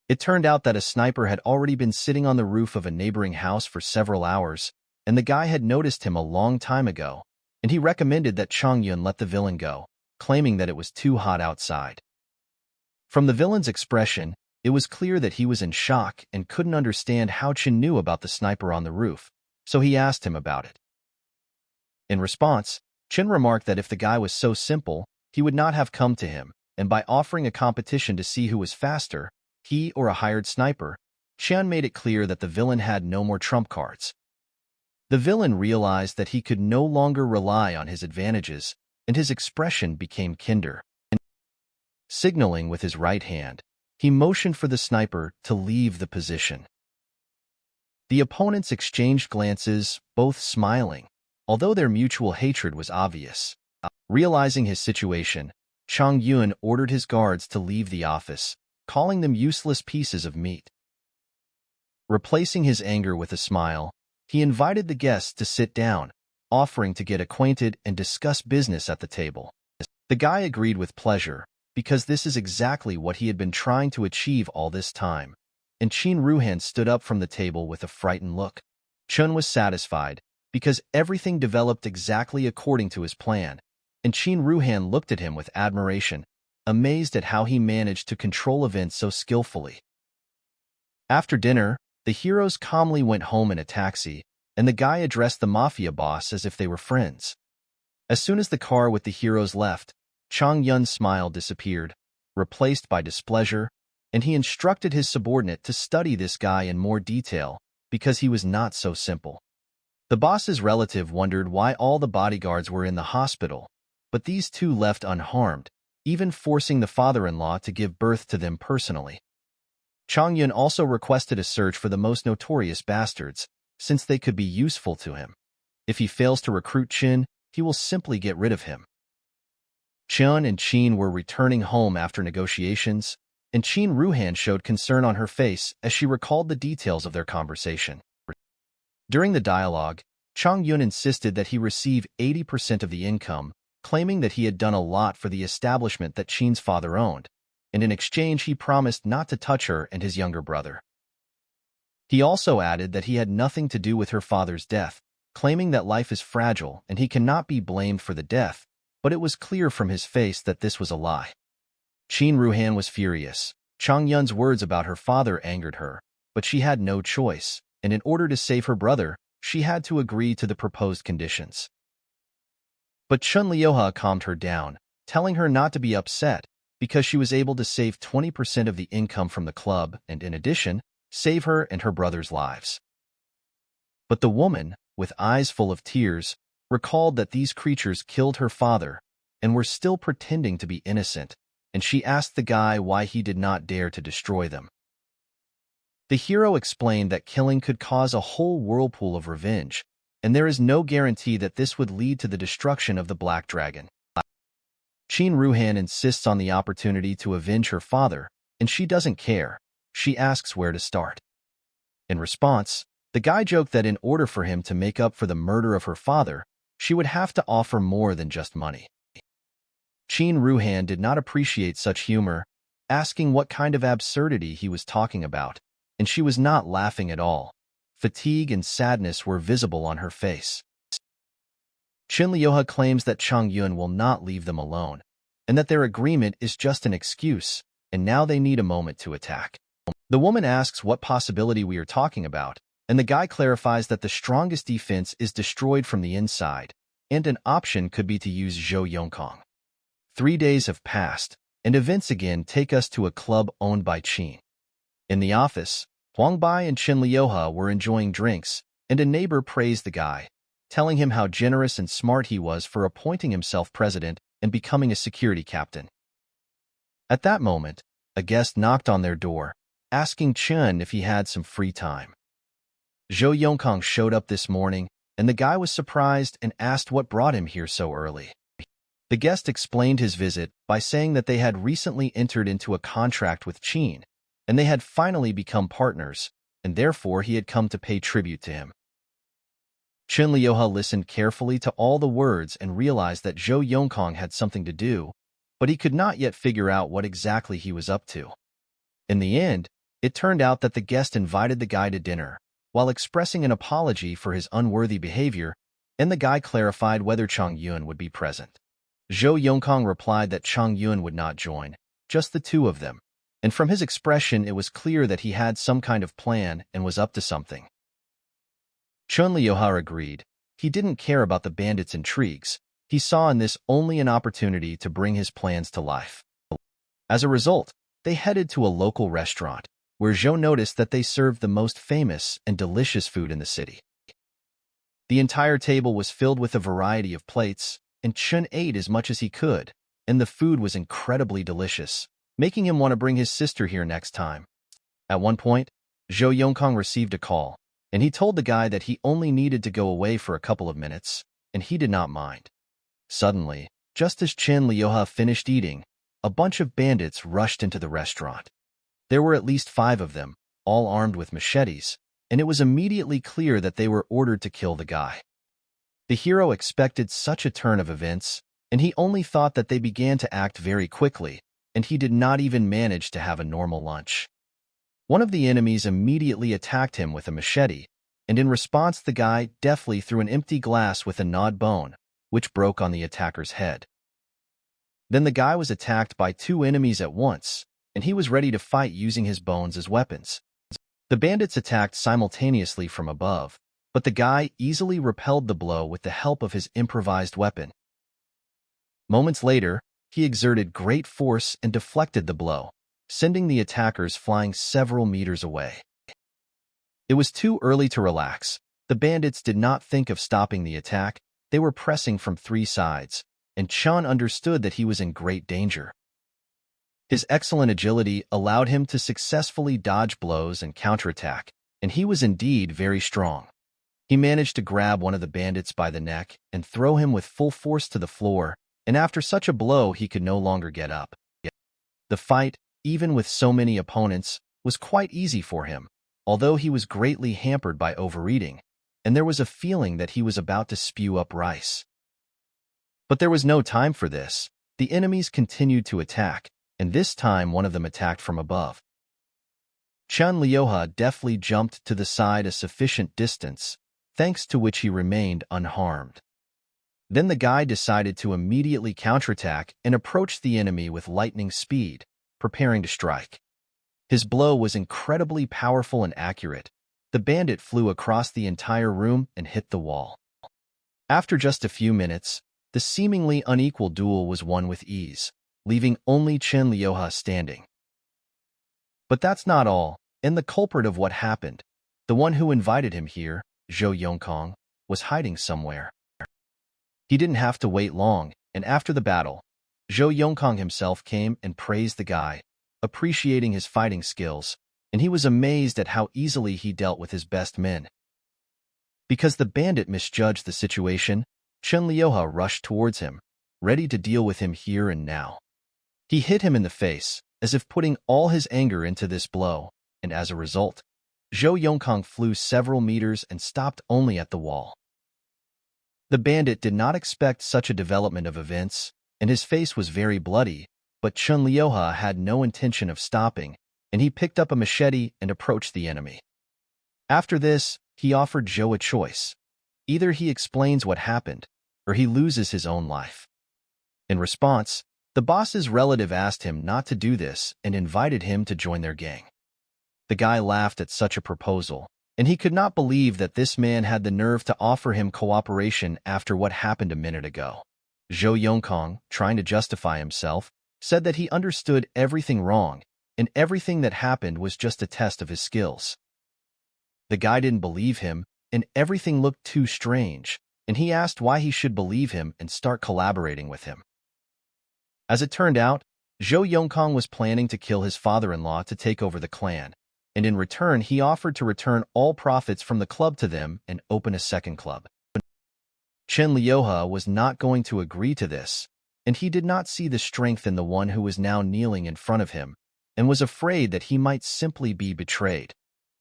It turned out that a sniper had already been sitting on the roof of a neighboring house for several hours, and the guy had noticed him a long time ago, and he recommended that Chang Yun let the villain go, claiming that it was too hot outside. From the villain's expression, it was clear that he was in shock and couldn't understand how Chin knew about the sniper on the roof, so he asked him about it. In response, Chin remarked that if the guy was so simple, he would not have come to him, and by offering a competition to see who was faster, he or a hired sniper, Chin made it clear that the villain had no more trump cards. The villain realized that he could no longer rely on his advantages, and his expression became kinder. Signaling with his right hand, he motioned for the sniper to leave the position. The opponents exchanged glances, both smiling, although their mutual hatred was obvious. Realizing his situation, Chang Yun ordered his guards to leave the office, calling them useless pieces of meat. Replacing his anger with a smile, he invited the guests to sit down, offering to get acquainted and discuss business at the table. The guy agreed with pleasure, because this is exactly what he had been trying to achieve all this time, and Chin Ruhan stood up from the table with a frightened look. Chun was satisfied, because everything developed exactly according to his plan, and Chin Ruhan looked at him with admiration, amazed at how he managed to control events so skillfully. After dinner, the heroes calmly went home in a taxi, and the guy addressed the mafia boss as if they were friends. As soon as the car with the heroes left, Chang Yun's smile disappeared, replaced by displeasure, and he instructed his subordinate to study this guy in more detail, because he was not so simple. The boss's relative wondered why all the bodyguards were in the hospital, but these two left unharmed, even forcing the father-in-law to give birth to them personally. Chang Yun also requested a search for the most notorious bastards, since they could be useful to him. If he fails to recruit Chin, he will simply get rid of him. Chun and Chin were returning home after negotiations, and Chin Ruhan showed concern on her face as she recalled the details of their conversation. During the dialogue, Chang Yun insisted that he receive 80% of the income, claiming that he had done a lot for the establishment that Chin's father owned, and in exchange he promised not to touch her and his younger brother. He also added that he had nothing to do with her father's death, claiming that life is fragile and he cannot be blamed for the death, but it was clear from his face that this was a lie. Chin Ruhan was furious. Chang Yun's words about her father angered her, but she had no choice, and in order to save her brother, she had to agree to the proposed conditions. But Chun Liuha calmed her down, telling her not to be upset, because she was able to save 20% of the income from the club and, in addition, save her and her brother's lives. But the woman, with eyes full of tears, recalled that these creatures killed her father and were still pretending to be innocent, and she asked the guy why he did not dare to destroy them. The hero explained that killing could cause a whole whirlpool of revenge, and there is no guarantee that this would lead to the destruction of the Black Dragon. Chin Ruhan insists on the opportunity to avenge her father, and she doesn't care. She asks where to start. In response, the guy joked that in order for him to make up for the murder of her father, she would have to offer more than just money. Chin Ruhan did not appreciate such humor, asking what kind of absurdity he was talking about, and she was not laughing at all. Fatigue and sadness were visible on her face. Chin Liuha claims that Chang Yun will not leave them alone, and that their agreement is just an excuse, and now they need a moment to attack. The woman asks what possibility we are talking about, and the guy clarifies that the strongest defense is destroyed from the inside, and an option could be to use Zhou Yongkong. 3 days have passed, and events again take us to a club owned by Qin. In the office, Huang Bai and Chin Liuha were enjoying drinks, and a neighbor praised the guy, telling him how generous and smart he was for appointing himself president and becoming a security captain. At that moment, a guest knocked on their door, asking Chen if he had some free time. Zhou Yongkong showed up this morning, and the guy was surprised and asked what brought him here so early. The guest explained his visit by saying that they had recently entered into a contract with Qin, and they had finally become partners, and therefore he had come to pay tribute to him. Chin Liuha listened carefully to all the words and realized that Zhou Yongkong had something to do, but he could not yet figure out what exactly he was up to. In the end, it turned out that the guest invited the guy to dinner, while expressing an apology for his unworthy behavior, and the guy clarified whether Chang Yun would be present. Zhou Yongkong replied that Chang Yun would not join, just the two of them, and from his expression it was clear that he had some kind of plan and was up to something. Chun Liuha agreed. He didn't care about the bandits' intrigues. He saw in this only an opportunity to bring his plans to life. As a result, they headed to a local restaurant, where Zhou noticed that they served the most famous and delicious food in the city. The entire table was filled with a variety of plates, and Chun ate as much as he could, and the food was incredibly delicious, making him want to bring his sister here next time. At one point, Zhou Yongkong received a call, and he told the guy that he only needed to go away for a couple of minutes, and he did not mind. Suddenly, just as Chin Liuha finished eating, a bunch of bandits rushed into the restaurant. There were at least 5 of them, all armed with machetes, and it was immediately clear that they were ordered to kill the guy. The hero expected such a turn of events, and he only thought that they began to act very quickly, and he did not even manage to have a normal lunch. One of the enemies immediately attacked him with a machete, and in response the guy deftly threw an empty glass with a gnawed bone, which broke on the attacker's head. Then the guy was attacked by 2 enemies at once, and he was ready to fight using his bones as weapons. The bandits attacked simultaneously from above, but the guy easily repelled the blow with the help of his improvised weapon. Moments later, he exerted great force and deflected the blow, sending the attackers flying several meters away. It was too early to relax. The bandits did not think of stopping the attack. They were pressing from 3 sides, and Chun understood that he was in great danger. His excellent agility allowed him to successfully dodge blows and counterattack, and he was indeed very strong. He managed to grab one of the bandits by the neck and throw him with full force to the floor, and after such a blow he could no longer get up. The fight, even with so many opponents, was quite easy for him, although he was greatly hampered by overeating, and there was a feeling that he was about to spew up rice. But there was no time for this. The enemies continued to attack, and this time one of them attacked from above. Chun Lyoha deftly jumped to the side a sufficient distance, thanks to which he remained unharmed. Then the guy decided to immediately counterattack and approach the enemy with lightning speed, preparing to strike. His blow was incredibly powerful and accurate. The bandit flew across the entire room and hit the wall. After just a few minutes, the seemingly unequal duel was won with ease, leaving only Chun Lyoha standing. But that's not all, and the culprit of what happened, the one who invited him here, Zhou Yongkong, was hiding somewhere. He didn't have to wait long, and after the battle, Zhou Yongkong himself came and praised the guy, appreciating his fighting skills, and he was amazed at how easily he dealt with his best men. Because the bandit misjudged the situation, Chun Lyoha rushed towards him, ready to deal with him here and now. He hit him in the face, as if putting all his anger into this blow, and as a result, Zhou Yongkong flew several meters and stopped only at the wall. The bandit did not expect such a development of events, and his face was very bloody, but Chun Lyoha had no intention of stopping, and he picked up a machete and approached the enemy. After this, he offered Zhou a choice. Either he explains what happened, or he loses his own life. In response, the boss's relative asked him not to do this and invited him to join their gang. The guy laughed at such a proposal, and he could not believe that this man had the nerve to offer him cooperation after what happened a minute ago. Zhou Yongkong, trying to justify himself, said that he understood everything wrong, and everything that happened was just a test of his skills. The guy didn't believe him, and everything looked too strange, and he asked why he should believe him and start collaborating with him. As it turned out, Zhou Yongkong was planning to kill his father-in-law to take over the clan, and in return he offered to return all profits from the club to them and open a second club. Chun Lyoha was not going to agree to this, and he did not see the strength in the one who was now kneeling in front of him, and was afraid that he might simply be betrayed.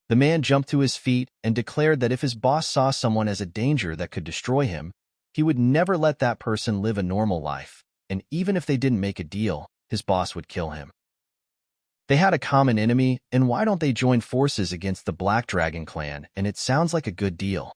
The man jumped to his feet and declared that if his boss saw someone as a danger that could destroy him, he would never let that person live a normal life, and even if they didn't make a deal, his boss would kill him. They had a common enemy, and why don't they join forces against the Black Dragon clan, and it sounds like a good deal.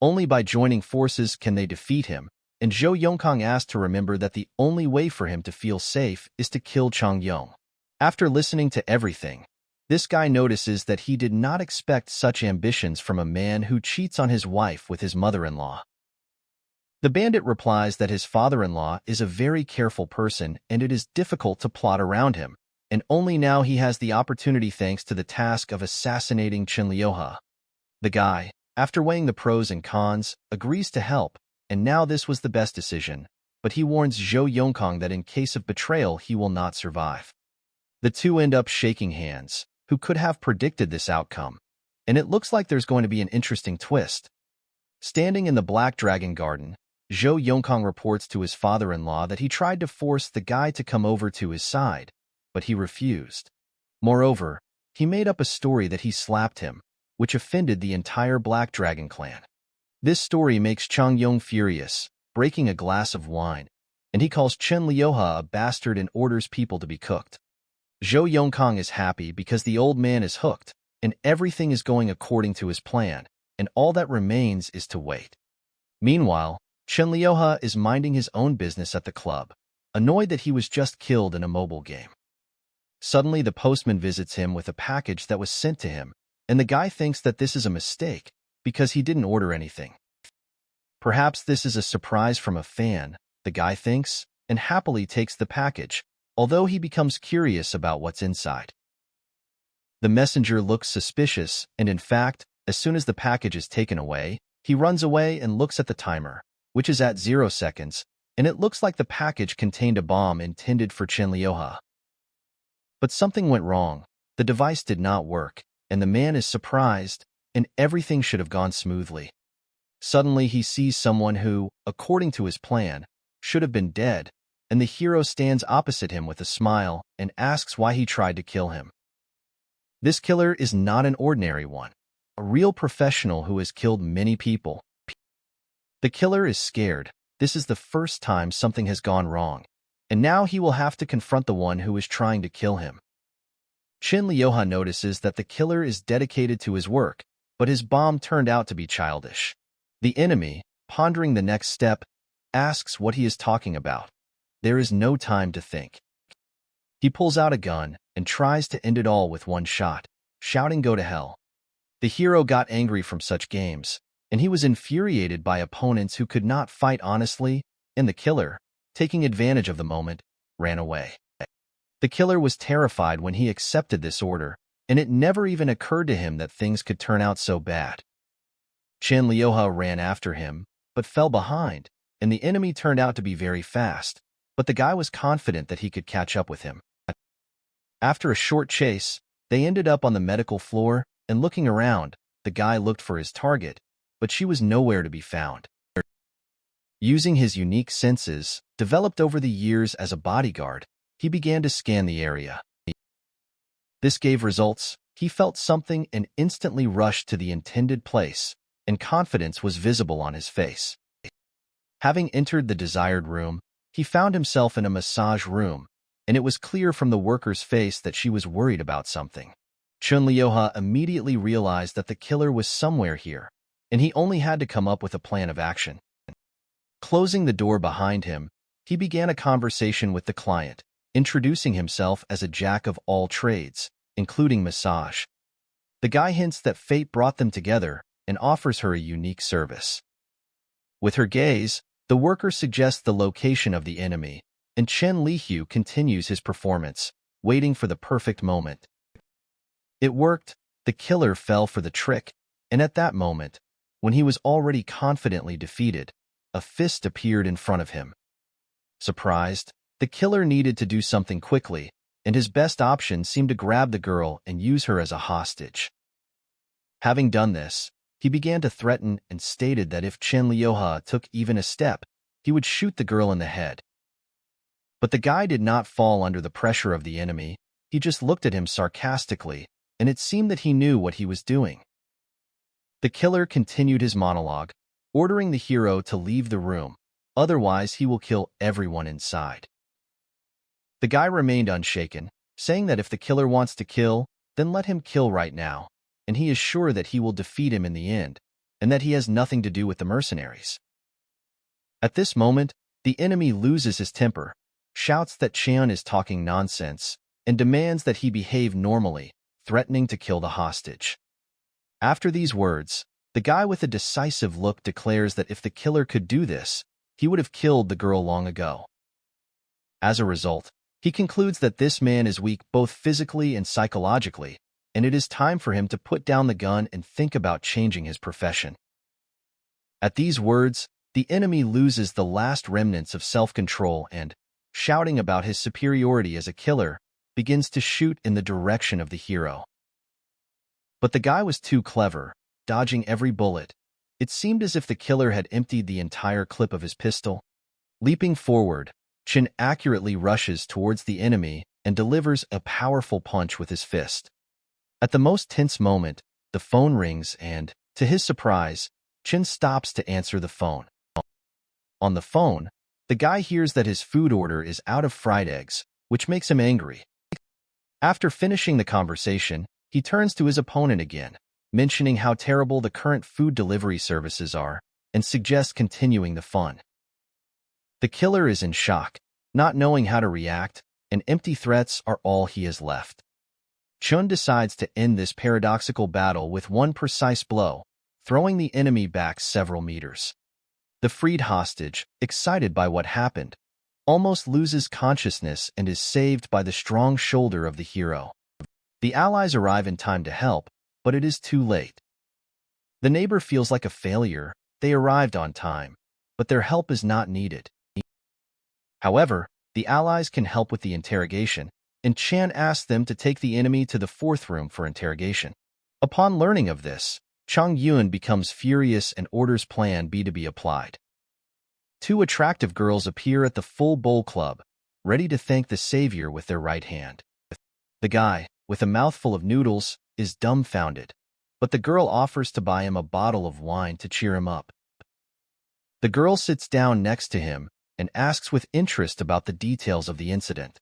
Only by joining forces can they defeat him, and Zhou Yongkong asked to remember that the only way for him to feel safe is to kill Chang Yong. After listening to everything, this guy notices that he did not expect such ambitions from a man who cheats on his wife with his mother-in-law. The bandit replies that his father-in-law is a very careful person and it is difficult to plot around him, and only now he has the opportunity thanks to the task of assassinating Chun Lyoha. The guy, after weighing the pros and cons, agrees to help, and now this was the best decision, but he warns Zhou Yongkong that in case of betrayal he will not survive. The two end up shaking hands. Who could have predicted this outcome? And it looks like there's going to be an interesting twist. Standing in the Black Dragon Garden, Zhou Yongkong reports to his father-in-law that he tried to force the guy to come over to his side, but he refused. Moreover, he made up a story that he slapped him, which offended the entire Black Dragon clan. This story makes Chang Yong furious, breaking a glass of wine, and he calls Chun Lyoha a bastard and orders people to be cooked. Zhou Yongkong is happy because the old man is hooked, and everything is going according to his plan, and all that remains is to wait. Meanwhile, Chun Lyoha is minding his own business at the club, annoyed that he was just killed in a mobile game. Suddenly the postman visits him with a package that was sent to him, and the guy thinks that this is a mistake, because he didn't order anything. Perhaps this is a surprise from a fan, the guy thinks, and happily takes the package, although he becomes curious about what's inside. The messenger looks suspicious, and in fact, as soon as the package is taken away, he runs away and looks at the timer, which is at 0 seconds, and it looks like the package contained a bomb intended for Chun Lyoha. But something went wrong. The device did not work, and the man is surprised, and everything should have gone smoothly. Suddenly, he sees someone who, according to his plan, should have been dead, and the hero stands opposite him with a smile and asks why he tried to kill him. This killer is not an ordinary one, a real professional who has killed many people. The killer is scared. This is the first time something has gone wrong, and now he will have to confront the one who is trying to kill him. Shin Ryoha notices that the killer is dedicated to his work, but his bomb turned out to be childish. The enemy, pondering the next step, asks what he is talking about. There is no time to think. He pulls out a gun and tries to end it all with one shot, shouting, "Go to hell." The hero got angry from such games, and he was infuriated by opponents who could not fight honestly, and the killer, taking advantage of the moment, ran away. The killer was terrified when he accepted this order, and it never even occurred to him that things could turn out so bad. Shin Ryoha ran after him, but fell behind, and the enemy turned out to be very fast, but the guy was confident that he could catch up with him. After a short chase, they ended up on the medical floor, and looking around, the guy looked for his target, but she was nowhere to be found. Using his unique senses, developed over the years as a bodyguard, he began to scan the area. This gave results. He felt something and instantly rushed to the intended place, and confidence was visible on his face. Having entered the desired room, he found himself in a massage room, and it was clear from the worker's face that she was worried about something. Shin Ryoha immediately realized that the killer was somewhere here, and he only had to come up with a plan of action. Closing the door behind him, he began a conversation with the client, introducing himself as a jack of all trades, including massage. The guy hints that fate brought them together and offers her a unique service. With her gaze, the worker suggests the location of the enemy, and Chen Lihyu continues his performance, waiting for the perfect moment. It worked. The killer fell for the trick, and at that moment, when he was already confidently defeated, a fist appeared in front of him. Surprised, the killer needed to do something quickly, and his best option seemed to grab the girl and use her as a hostage. Having done this, he began to threaten and stated that if Shin Ryoha took even a step, he would shoot the girl in the head. But the guy did not fall under the pressure of the enemy. He just looked at him sarcastically, and it seemed that he knew what he was doing. The killer continued his monologue, ordering the hero to leave the room, otherwise he will kill everyone inside. The guy remained unshaken, saying that if the killer wants to kill, then let him kill right now, and he is sure that he will defeat him in the end, and that he has nothing to do with the mercenaries. At this moment, the enemy loses his temper, shouts that Cheon is talking nonsense, and demands that he behave normally, threatening to kill the hostage. After these words, the guy with a decisive look declares that if the killer could do this, he would have killed the girl long ago. As a result, he concludes that this man is weak both physically and psychologically, and it is time for him to put down the gun and think about changing his profession. At these words, the enemy loses the last remnants of self-control and, shouting about his superiority as a killer, begins to shoot in the direction of the hero. But the guy was too clever, dodging every bullet. It seemed as if the killer had emptied the entire clip of his pistol. Leaping forward, Chin accurately rushes towards the enemy and delivers a powerful punch with his fist. At the most tense moment, the phone rings and, to his surprise, Chin stops to answer the phone. On the phone, the guy hears that his food order is out of fried eggs, which makes him angry. After finishing the conversation, he turns to his opponent again, mentioning how terrible the current food delivery services are, and suggests continuing the fun. The killer is in shock, not knowing how to react, and empty threats are all he has left. Chun decides to end this paradoxical battle with one precise blow, throwing the enemy back several meters. The freed hostage, excited by what happened, almost loses consciousness and is saved by the strong shoulder of the hero. The allies arrive in time to help, but it is too late. The neighbor feels like a failure. They arrived on time, but their help is not needed. However, the allies can help with the interrogation, and Chan asks them to take the enemy to the fourth room for interrogation. Upon learning of this, Chang Yun becomes furious and orders Plan B to be applied. Two attractive girls appear at the full bowl club, ready to thank the savior with their right hand. The guy, with a mouthful of noodles, is dumbfounded, but the girl offers to buy him a bottle of wine to cheer him up. The girl sits down next to him and asks with interest about the details of the incident.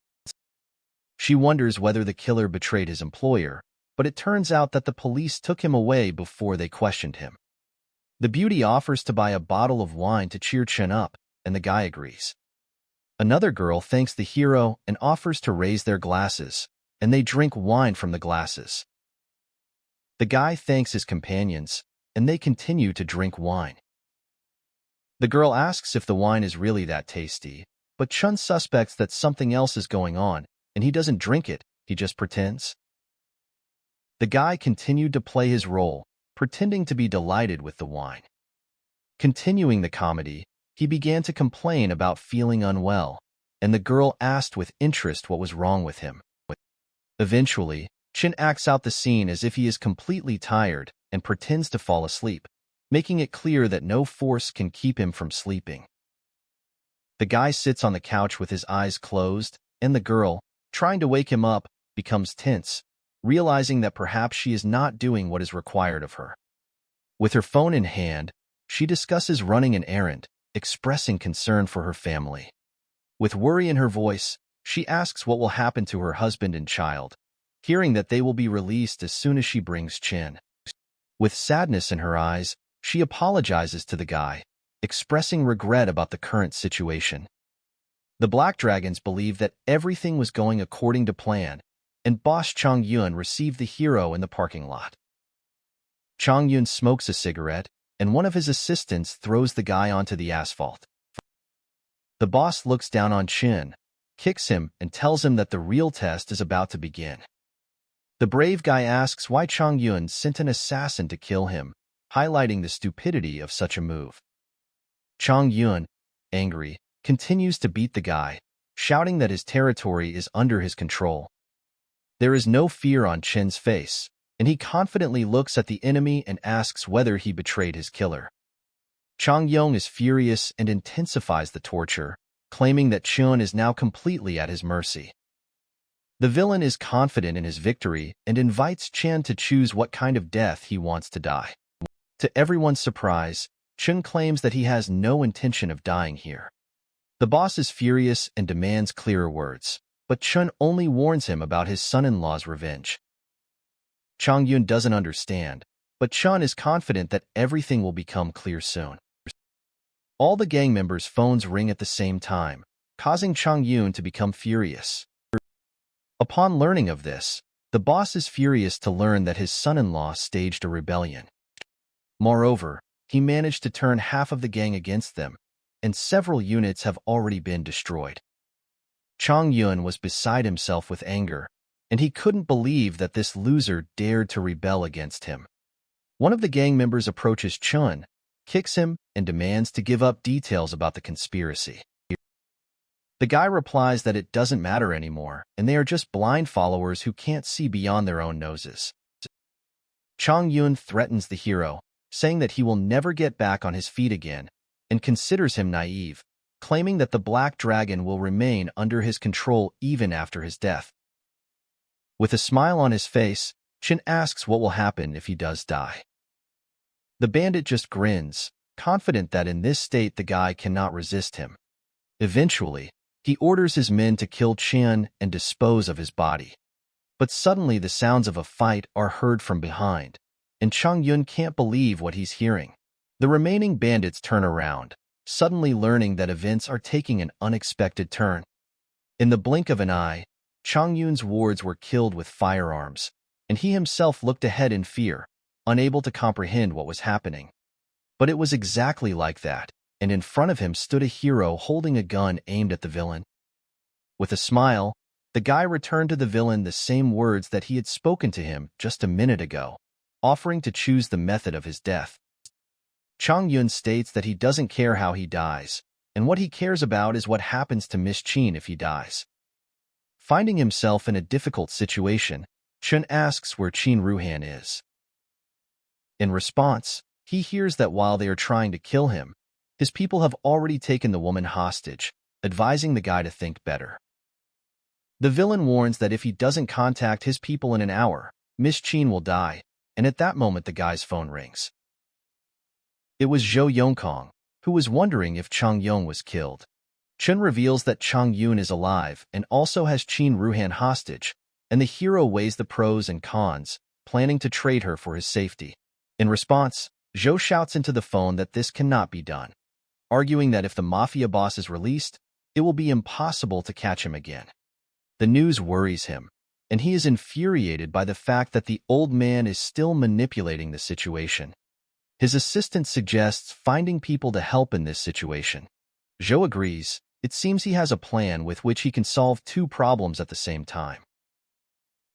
She wonders whether the killer betrayed his employer, but it turns out that the police took him away before they questioned him. The beauty offers to buy a bottle of wine to cheer Chen up, and the guy agrees. Another girl thanks the hero and offers to raise their glasses, and they drink wine from the glasses. The guy thanks his companions, and they continue to drink wine. The girl asks if the wine is really that tasty, but Chun suspects that something else is going on, and he doesn't drink it, he just pretends. The guy continued to play his role, pretending to be delighted with the wine. Continuing the comedy, he began to complain about feeling unwell, and the girl asked with interest what was wrong with him. Eventually, Chin acts out the scene as if he is completely tired and pretends to fall asleep, making it clear that no force can keep him from sleeping. The guy sits on the couch with his eyes closed, and the girl, trying to wake him up, becomes tense, realizing that perhaps she is not doing what is required of her. With her phone in hand, she discusses running an errand, expressing concern for her family. With worry in her voice, she asks what will happen to her husband and child, hearing that they will be released as soon as she brings Chen. With sadness in her eyes, she apologizes to the guy, expressing regret about the current situation. The Black Dragons believe that everything was going according to plan, and boss Chang Yun received the hero in the parking lot. Chang Yun smokes a cigarette, and one of his assistants throws the guy onto the asphalt. The boss looks down on Chin, kicks him, and tells him that the real test is about to begin. The brave guy asks why Chang Yun sent an assassin to kill him, highlighting the stupidity of such a move. Chang Yun, angry, continues to beat the guy, shouting that his territory is under his control. There is no fear on Chin's face, and he confidently looks at the enemy and asks whether he betrayed his killer. Chang Yong is furious and intensifies the torture, claiming that Chun is now completely at his mercy. The villain is confident in his victory and invites Chen to choose what kind of death he wants to die. To everyone's surprise, Chun claims that he has no intention of dying here. The boss is furious and demands clearer words, but Chun only warns him about his son-in-law's revenge. Chang Yun doesn't understand, but Chun is confident that everything will become clear soon. All the gang members' phones ring at the same time, causing Chang Yun to become furious. Upon learning of this, the boss is furious to learn that his son-in-law staged a rebellion. Moreover, he managed to turn half of the gang against them, and several units have already been destroyed. Chang Yun was beside himself with anger, and he couldn't believe that this loser dared to rebel against him. One of the gang members approaches Chun, kicks him, and demands to give up details about the conspiracy. The guy replies that it doesn't matter anymore, and they are just blind followers who can't see beyond their own noses. Chang Yun threatens the hero, saying that he will never get back on his feet again, and considers him naive, claiming that the Black Dragon will remain under his control even after his death. With a smile on his face, Chin asks what will happen if he does die. The bandit just grins, confident that in this state the guy cannot resist him. Eventually, he orders his men to kill Chin and dispose of his body. But suddenly the sounds of a fight are heard from behind, and Chang Yun can't believe what he's hearing. The remaining bandits turn around, suddenly learning that events are taking an unexpected turn. In the blink of an eye, Chang Yun's wards were killed with firearms, and he himself looked ahead in fear, unable to comprehend what was happening. But it was exactly like that, and in front of him stood a hero holding a gun aimed at the villain. With a smile, the guy returned to the villain the same words that he had spoken to him just a minute ago, offering to choose the method of his death. Chang Yun states that he doesn't care how he dies, and what he cares about is what happens to Miss Chin if he dies. Finding himself in a difficult situation, Chun asks where Chin Ruhan is. In response, he hears that while they are trying to kill him, his people have already taken the woman hostage, advising the guy to think better. The villain warns that if he doesn't contact his people in an hour, Miss Chin will die, and at that moment the guy's phone rings. It was Zhou Yongkong, who was wondering if Chang Yong was killed. Chen reveals that Chang Yun is alive and also has Qin Ruhan hostage, and the hero weighs the pros and cons, planning to trade her for his safety. In response, Zhou shouts into the phone that this cannot be done, arguing that if the mafia boss is released, it will be impossible to catch him again. The news worries him, and he is infuriated by the fact that the old man is still manipulating the situation. His assistant suggests finding people to help in this situation. Zhou agrees. It seems he has a plan with which he can solve two problems at the same time.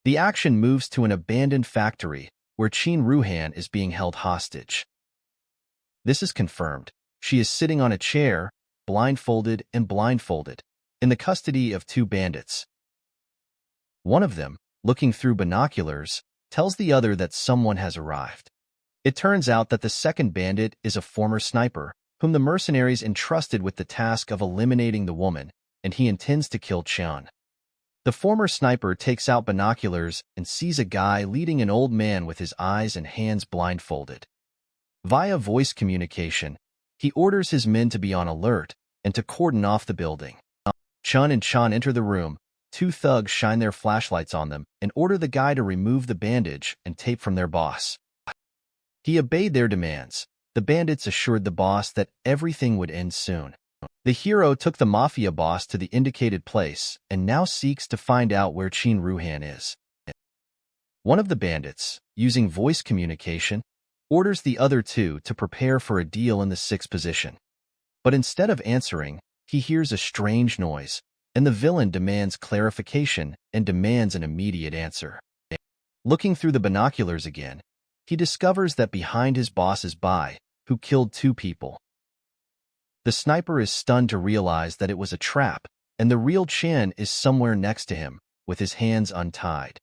The action moves to an abandoned factory where Qin Ruhan is being held hostage. This is confirmed. She is sitting on a chair, blindfolded, in the custody of two bandits. One of them, looking through binoculars, tells the other that someone has arrived. It turns out that the second bandit is a former sniper, whom the mercenaries entrusted with the task of eliminating the woman, and he intends to kill Qian. The former sniper takes out binoculars and sees a guy leading an old man with his eyes and hands blindfolded. Via voice communication, he orders his men to be on alert and to cordon off the building. Chun and Chan enter the room. Two thugs shine their flashlights on them and order the guy to remove the bandage and tape from their boss. He obeyed their demands. The bandits assured the boss that everything would end soon. The hero took the mafia boss to the indicated place and now seeks to find out where Qin Ruhan is. One of the bandits, using voice communication, orders the other two to prepare for a deal in the sixth position. But instead of answering, he hears a strange noise, and the villain demands clarification and demands an immediate answer. Looking through the binoculars again, he discovers that behind his boss is Bai, who killed two people. The sniper is stunned to realize that it was a trap, and the real Chen is somewhere next to him, with his hands untied.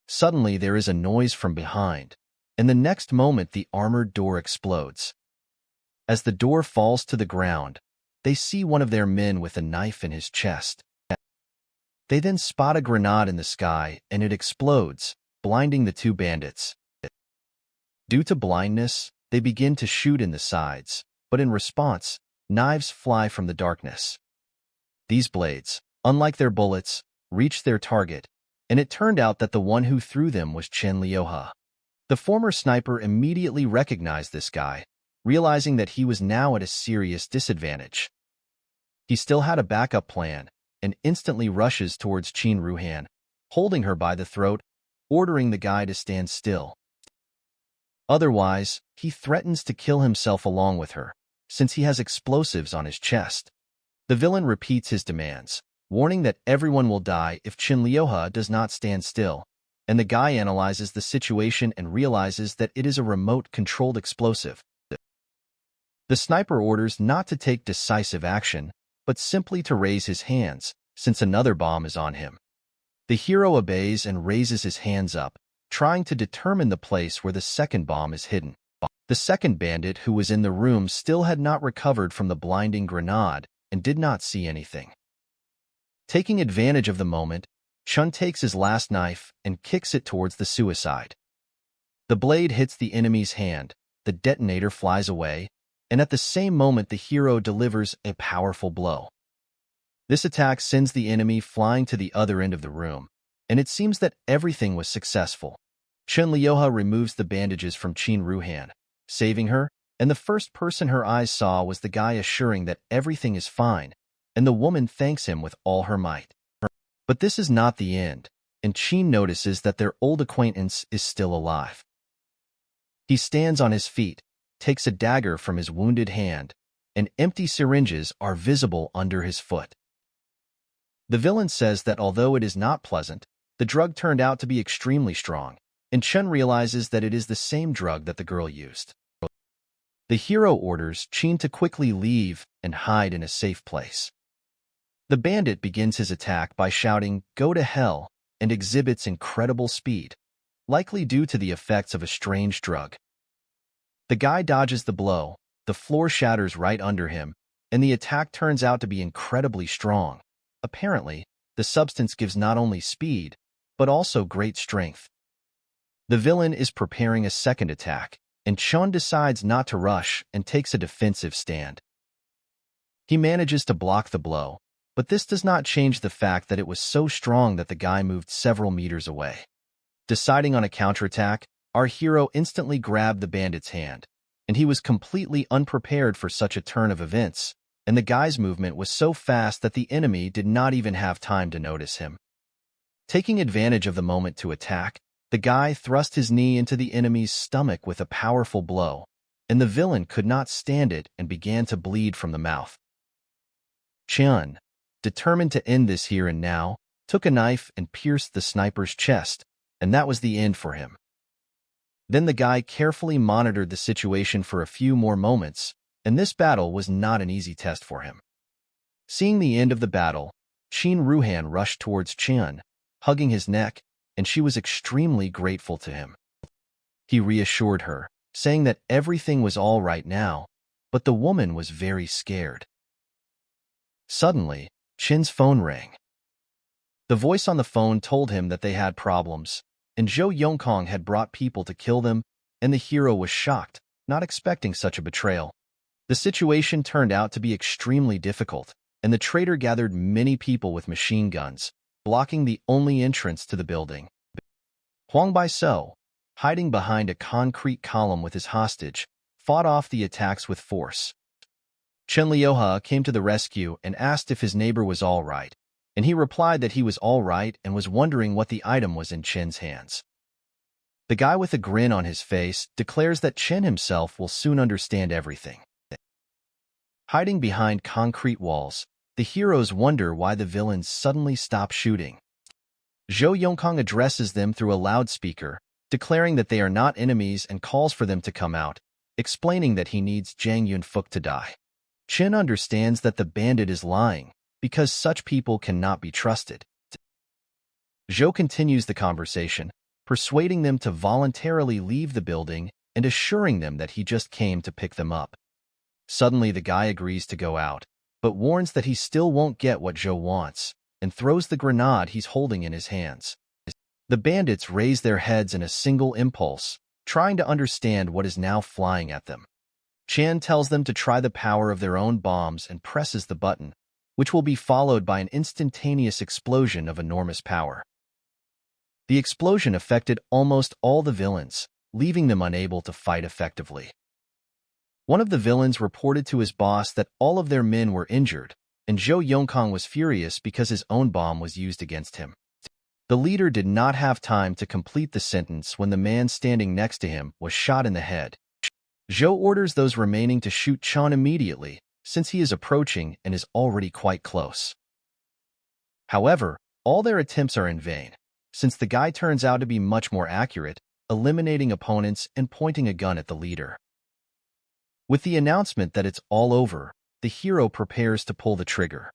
Suddenly there is a noise from behind, and the next moment the armored door explodes. As the door falls to the ground, they see one of their men with a knife in his chest. They then spot a grenade in the sky, and it explodes, blinding the two bandits. Due to blindness, they begin to shoot in the sides, but in response, knives fly from the darkness. These blades, unlike their bullets, reach their target, and it turned out that the one who threw them was Chen Liuhe. The former sniper immediately recognized this guy, realizing that he was now at a serious disadvantage. He still had a backup plan, and instantly rushes towards Qin Ruhan, holding her by the throat, ordering the guy to stand still. Otherwise, he threatens to kill himself along with her, since he has explosives on his chest. The villain repeats his demands, warning that everyone will die if Chen Liuhe does not stand still, and the guy analyzes the situation and realizes that it is a remote-controlled explosive. The sniper orders not to take decisive action, but simply to raise his hands, since another bomb is on him. The hero obeys and raises his hands up, trying to determine the place where the second bomb is hidden. The second bandit who was in the room still had not recovered from the blinding grenade and did not see anything. Taking advantage of the moment, Chun takes his last knife and kicks it towards the suicide. The blade hits the enemy's hand, the detonator flies away, and at the same moment the hero delivers a powerful blow. This attack sends the enemy flying to the other end of the room, and it seems that everything was successful. Chen Liuhe removes the bandages from Qin Ruhan, saving her, and the first person her eyes saw was the guy assuring that everything is fine, and the woman thanks him with all her might. But this is not the end, and Qin notices that their old acquaintance is still alive. He stands on his feet, takes a dagger from his wounded hand, and empty syringes are visible under his foot. The villain says that although it is not pleasant, the drug turned out to be extremely strong, and Chen realizes that it is the same drug that the girl used. The hero orders Qin to quickly leave and hide in a safe place. The bandit begins his attack by shouting, "Go to hell," and exhibits incredible speed. likely due to the effects of a strange drug. The guy dodges the blow, the floor shatters right under him, and the attack turns out to be incredibly strong. Apparently, the substance gives not only speed, but also great strength. The villain is preparing a second attack, and Chun decides not to rush and takes a defensive stand. He manages to block the blow, but this does not change the fact that it was so strong that the guy moved several meters away. Deciding on a counterattack, our hero instantly grabbed the bandit's hand, and he was completely unprepared for such a turn of events, and the guy's movement was so fast that the enemy did not even have time to notice him. Taking advantage of the moment to attack, the guy thrust his knee into the enemy's stomach with a powerful blow, and the villain could not stand it and began to bleed from the mouth. Chun, determined to end this here and now, took a knife and pierced the sniper's chest, and that was the end for him. Then the guy carefully monitored the situation for a few more moments, and this battle was not an easy test for him. Seeing the end of the battle, Chin Ruhan rushed towards Chun, hugging his neck, and she was extremely grateful to him. He reassured her, saying that everything was all right now, but the woman was very scared. Suddenly, Chin's phone rang. The voice on the phone told him that they had problems, and Zhou Yongkong had brought people to kill them, and the hero was shocked, not expecting such a betrayal. The situation turned out to be extremely difficult, and the traitor gathered many people with machine guns, blocking the only entrance to the building. Huang Baisou, hiding behind a concrete column with his hostage, fought off the attacks with force. Chen Liuhe came to the rescue and asked if his neighbor was all right, and he replied that he was all right and was wondering what the item was in Chen's hands. The guy with a grin on his face declares that Chen himself will soon understand everything. Hiding behind concrete walls, the heroes wonder why the villains suddenly stop shooting. Zhou Yongkong addresses them through a loudspeaker, declaring that they are not enemies and calls for them to come out, explaining that he needs Zhang Yunfuk to die. Chen understands that the bandit is lying, because such people cannot be trusted. Zhou continues the conversation, persuading them to voluntarily leave the building and assuring them that he just came to pick them up. Suddenly the guy agrees to go out, but warns that he still won't get what Zhou wants, and throws the grenade he's holding in his hands. The bandits raise their heads in a single impulse, trying to understand what is now flying at them. Chan tells them to try the power of their own bombs and presses the button, which will be followed by an instantaneous explosion of enormous power. The explosion affected almost all the villains, leaving them unable to fight effectively. One of the villains reported to his boss that all of their men were injured, and Zhou Yongkong was furious because his own bomb was used against him. The leader did not have time to complete the sentence when the man standing next to him was shot in the head. Zhou orders those remaining to shoot Chan immediately, since he is approaching and is already quite close. However, all their attempts are in vain, since the guy turns out to be much more accurate, eliminating opponents and pointing a gun at the leader. With the announcement that it's all over, the hero prepares to pull the trigger.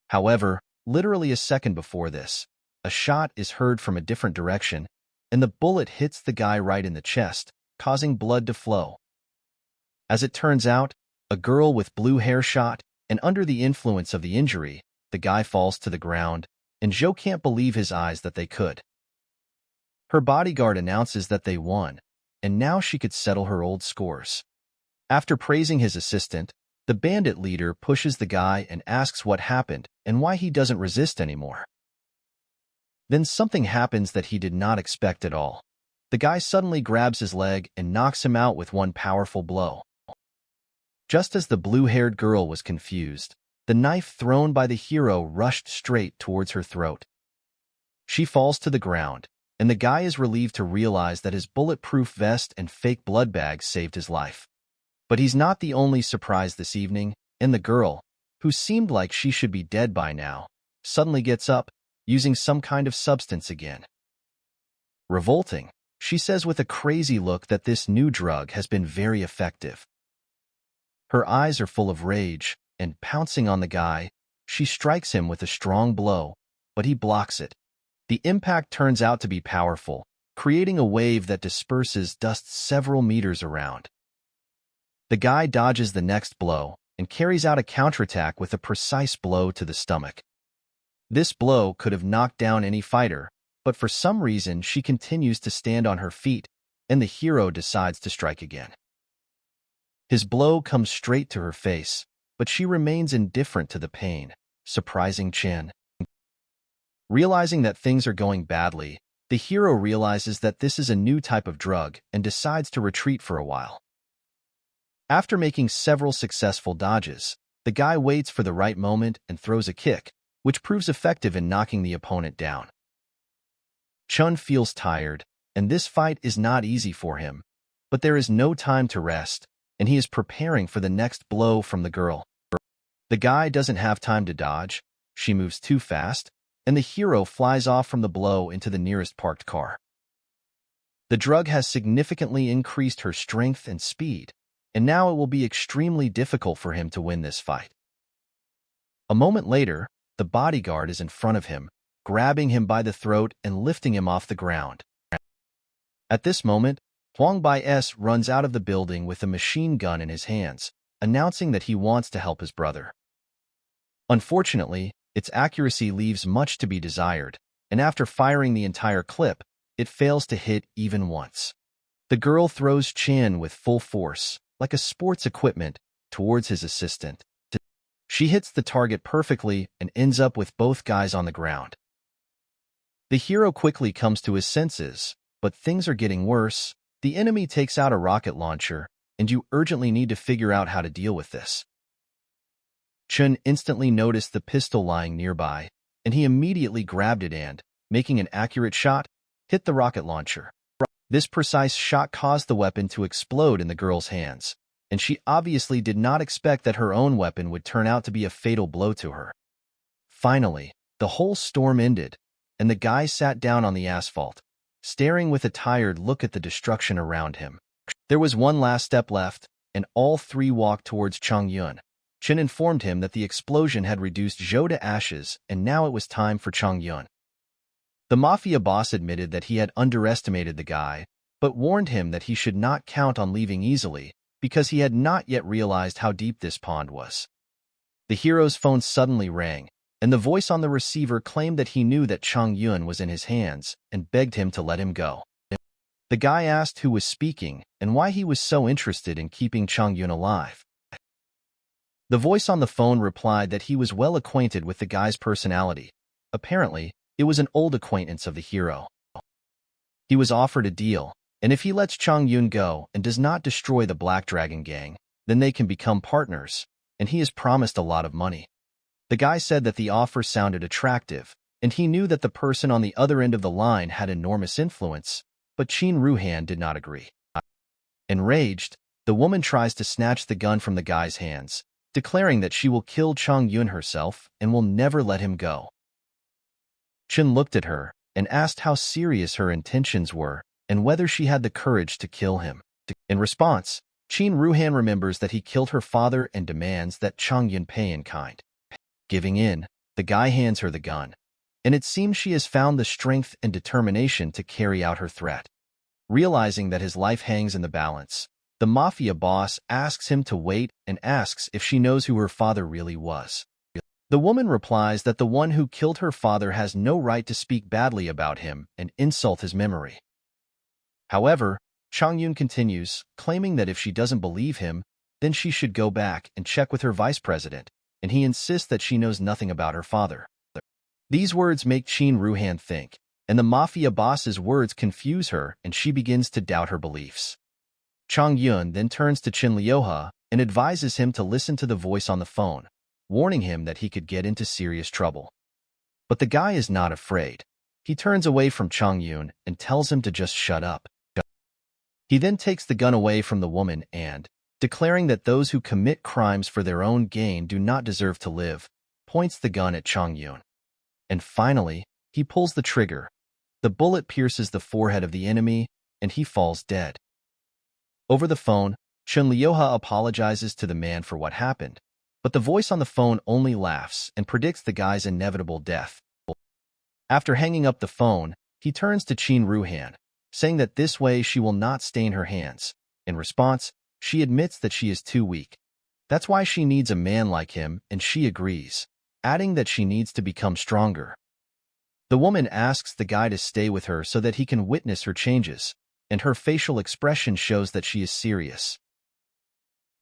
However, literally a second before this, a shot is heard from a different direction, and the bullet hits the guy right in the chest, causing blood to flow. As it turns out, a girl with blue hair shot, and under the influence of the injury, the guy falls to the ground, and Zhou can't believe his eyes that they could. Her bodyguard announces that they won, and now she could settle her old scores. After praising his assistant, the bandit leader pushes the guy and asks what happened and why he doesn't resist anymore. Then something happens that he did not expect at all. The guy suddenly grabs his leg and knocks him out with one powerful blow. Just as the blue-haired girl was confused, the knife thrown by the hero rushed straight towards her throat. She falls to the ground, and the guy is relieved to realize that his bulletproof vest and fake blood bag saved his life. But he's not the only surprise this evening, and the girl, who seemed like she should be dead by now, suddenly gets up, using some kind of substance again. Revolting, she says with a crazy look that this new drug has been very effective. Her eyes are full of rage, and pouncing on the guy, she strikes him with a strong blow, but he blocks it. The impact turns out to be powerful, creating a wave that disperses dust several meters around. The guy dodges the next blow and carries out a counterattack with a precise blow to the stomach. This blow could have knocked down any fighter, but for some reason she continues to stand on her feet, and the hero decides to strike again. His blow comes straight to her face, but she remains indifferent to the pain, surprising Chin. Realizing that things are going badly, the hero realizes that this is a new type of drug and decides to retreat for a while. After making several successful dodges, the guy waits for the right moment and throws a kick, which proves effective in knocking the opponent down. Chun feels tired, and this fight is not easy for him, but there is no time to rest, and he is preparing for the next blow from the girl. The guy doesn't have time to dodge, she moves too fast, and the hero flies off from the blow into the nearest parked car. The drug has significantly increased her strength and speed, and now it will be extremely difficult for him to win this fight. A moment later, the bodyguard is in front of him, grabbing him by the throat and lifting him off the ground. At this moment, Huang Bai-S runs out of the building with a machine gun in his hands, announcing that he wants to help his brother. Unfortunately, its accuracy leaves much to be desired, and after firing the entire clip, it fails to hit even once. The girl throws Chin with full force, like a sports equipment, towards his assistant. She hits the target perfectly and ends up with both guys on the ground. The hero quickly comes to his senses, but things are getting worse. The enemy takes out a rocket launcher, and you urgently need to figure out how to deal with this. Chun instantly noticed the pistol lying nearby, and he immediately grabbed it and, making an accurate shot, hit the rocket launcher. This precise shot caused the weapon to explode in the girl's hands, and she obviously did not expect that her own weapon would turn out to be a fatal blow to her. Finally, the whole storm ended, and the guy sat down on the asphalt, staring with a tired look at the destruction around him. There was one last step left, and all three walked towards Chang Yun. Chen informed him that the explosion had reduced Zhou to ashes, and now it was time for Chang Yun. The mafia boss admitted that he had underestimated the guy, but warned him that he should not count on leaving easily, because he had not yet realized how deep this pond was. The hero's phone suddenly rang, and the voice on the receiver claimed that he knew that Chang Yun was in his hands and begged him to let him go. The guy asked who was speaking and why he was so interested in keeping Chang Yun alive. The voice on the phone replied that he was well acquainted with the guy's personality. Apparently, it was an old acquaintance of the hero. He was offered a deal, and if he lets Chang Yun go and does not destroy the Black Dragon Gang, then they can become partners, and he is promised a lot of money. The guy said that the offer sounded attractive, and he knew that the person on the other end of the line had enormous influence, but Qin Ruhan did not agree. Enraged, the woman tries to snatch the gun from the guy's hands, declaring that she will kill Chang Yun herself and will never let him go. Chen looked at her and asked how serious her intentions were and whether she had the courage to kill him. In response, Qin Ruhan remembers that he killed her father and demands that Chang Yun pay in kind. Giving in, the guy hands her the gun, and it seems she has found the strength and determination to carry out her threat. Realizing that his life hangs in the balance, the mafia boss asks him to wait and asks if she knows who her father really was. The woman replies that the one who killed her father has no right to speak badly about him and insult his memory. However, Chang Yun continues, claiming that if she doesn't believe him, then she should go back and check with her vice president, and he insists that she knows nothing about her father. These words make Qin Ruhan think, and the mafia boss's words confuse her and she begins to doubt her beliefs. Chang Yun then turns to Qin Liuha and advises him to listen to the voice on the phone, warning him that he could get into serious trouble. But the guy is not afraid. He turns away from Chang Yun and tells him to just shut up. He then takes the gun away from the woman and, declaring that those who commit crimes for their own gain do not deserve to live, points the gun at Chang Yun. And finally, he pulls the trigger. The bullet pierces the forehead of the enemy, and he falls dead. Over the phone, Chun Liuha apologizes to the man for what happened, but the voice on the phone only laughs and predicts the guy's inevitable death. After hanging up the phone, he turns to Qin Ruhan, saying that this way she will not stain her hands. In response, she admits that she is too weak. That's why she needs a man like him, and she agrees, adding that she needs to become stronger. The woman asks the guy to stay with her so that he can witness her changes, and her facial expression shows that she is serious.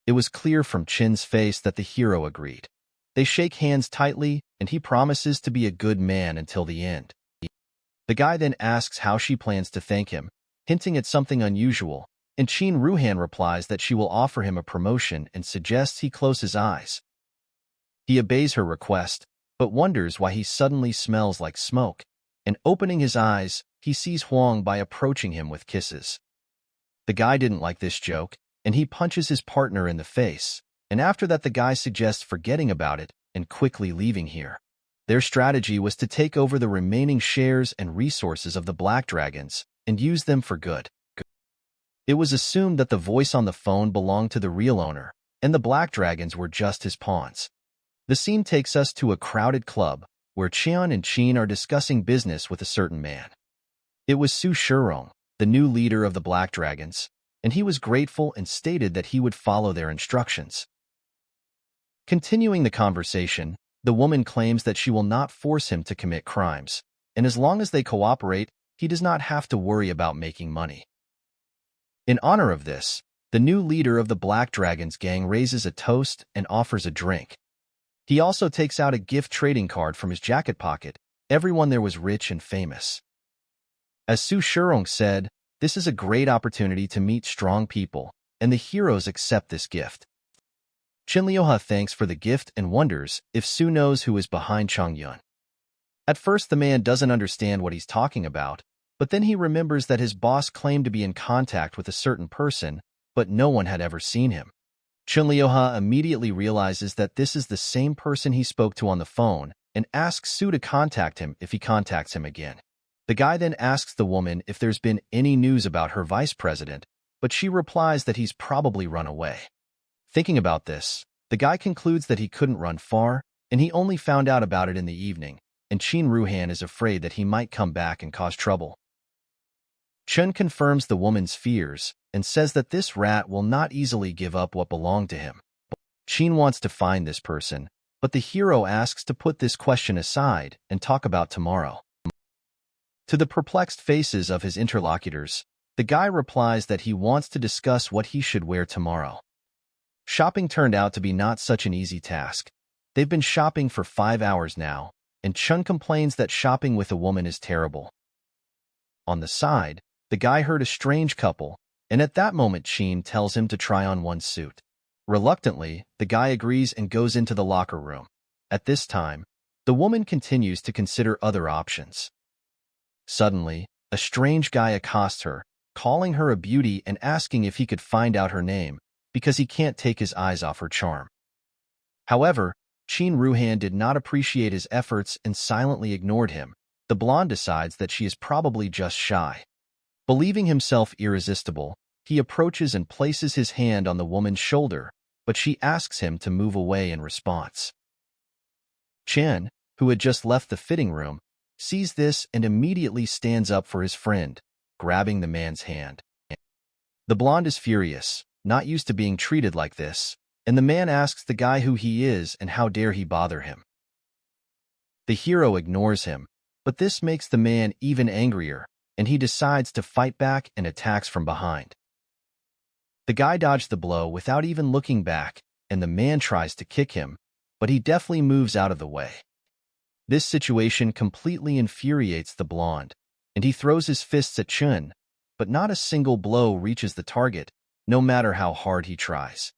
It was clear from Chin's face that the hero agreed. They shake hands tightly, and he promises to be a good man until the end. The guy then asks how she plans to thank him, hinting at something unusual, and Chin Ruhan replies that she will offer him a promotion and suggests he close his eyes. He obeys her request, but wonders why he suddenly smells like smoke, and opening his eyes, he sees Huang by approaching him with kisses. The guy didn't like this joke, and he punches his partner in the face, and after that the guy suggests forgetting about it and quickly leaving here. Their strategy was to take over the remaining shares and resources of the Black Dragons and use them for good. It was assumed that the voice on the phone belonged to the real owner, and the Black Dragons were just his pawns. The scene takes us to a crowded club, where Qian and Qin are discussing business with a certain man. It was Su Shirong, the new leader of the Black Dragons, and he was grateful and stated that he would follow their instructions. Continuing the conversation, the woman claims that she will not force him to commit crimes, and as long as they cooperate, he does not have to worry about making money. In honor of this, the new leader of the Black Dragons gang raises a toast and offers a drink. He also takes out a gift trading card from his jacket pocket. Everyone there was rich and famous. As Su Shirong said, this is a great opportunity to meet strong people, and the heroes accept this gift. Chen Liuha thanks for the gift and wonders if Su knows who is behind Chang Yun. At first the man doesn't understand what he's talking about, but then he remembers that his boss claimed to be in contact with a certain person, but no one had ever seen him. Chen Liuha immediately realizes that this is the same person he spoke to on the phone and asks Su to contact him if he contacts him again. The guy then asks the woman if there's been any news about her vice president, but she replies that he's probably run away. Thinking about this, the guy concludes that he couldn't run far, and he only found out about it in the evening, and Qin Ruhan is afraid that he might come back and cause trouble. Chen confirms the woman's fears and says that this rat will not easily give up what belonged to him. Qin wants to find this person, but the hero asks to put this question aside and talk about tomorrow. To the perplexed faces of his interlocutors, the guy replies that he wants to discuss what he should wear tomorrow. Shopping turned out to be not such an easy task. They've been shopping for 5 hours now, and Chen complains that shopping with a woman is terrible. On the side, the guy heard a strange couple, and at that moment Qin tells him to try on one suit. Reluctantly, the guy agrees and goes into the locker room. At this time, the woman continues to consider other options. Suddenly, a strange guy accosts her, calling her a beauty and asking if he could find out her name, because he can't take his eyes off her charm. However, Qin Ruhan did not appreciate his efforts and silently ignored him. The blonde decides that she is probably just shy. Believing himself irresistible, he approaches and places his hand on the woman's shoulder, but she asks him to move away in response. Chen, who had just left the fitting room, sees this and immediately stands up for his friend, grabbing the man's hand. The blonde is furious, not used to being treated like this, and the man asks the guy who he is and how dare he bother him. The hero ignores him, but this makes the man even angrier, and he decides to fight back and attacks from behind. The guy dodged the blow without even looking back, and the man tries to kick him, but he deftly moves out of the way. This situation completely infuriates the blonde, and he throws his fists at Chun, but not a single blow reaches the target, no matter how hard he tries.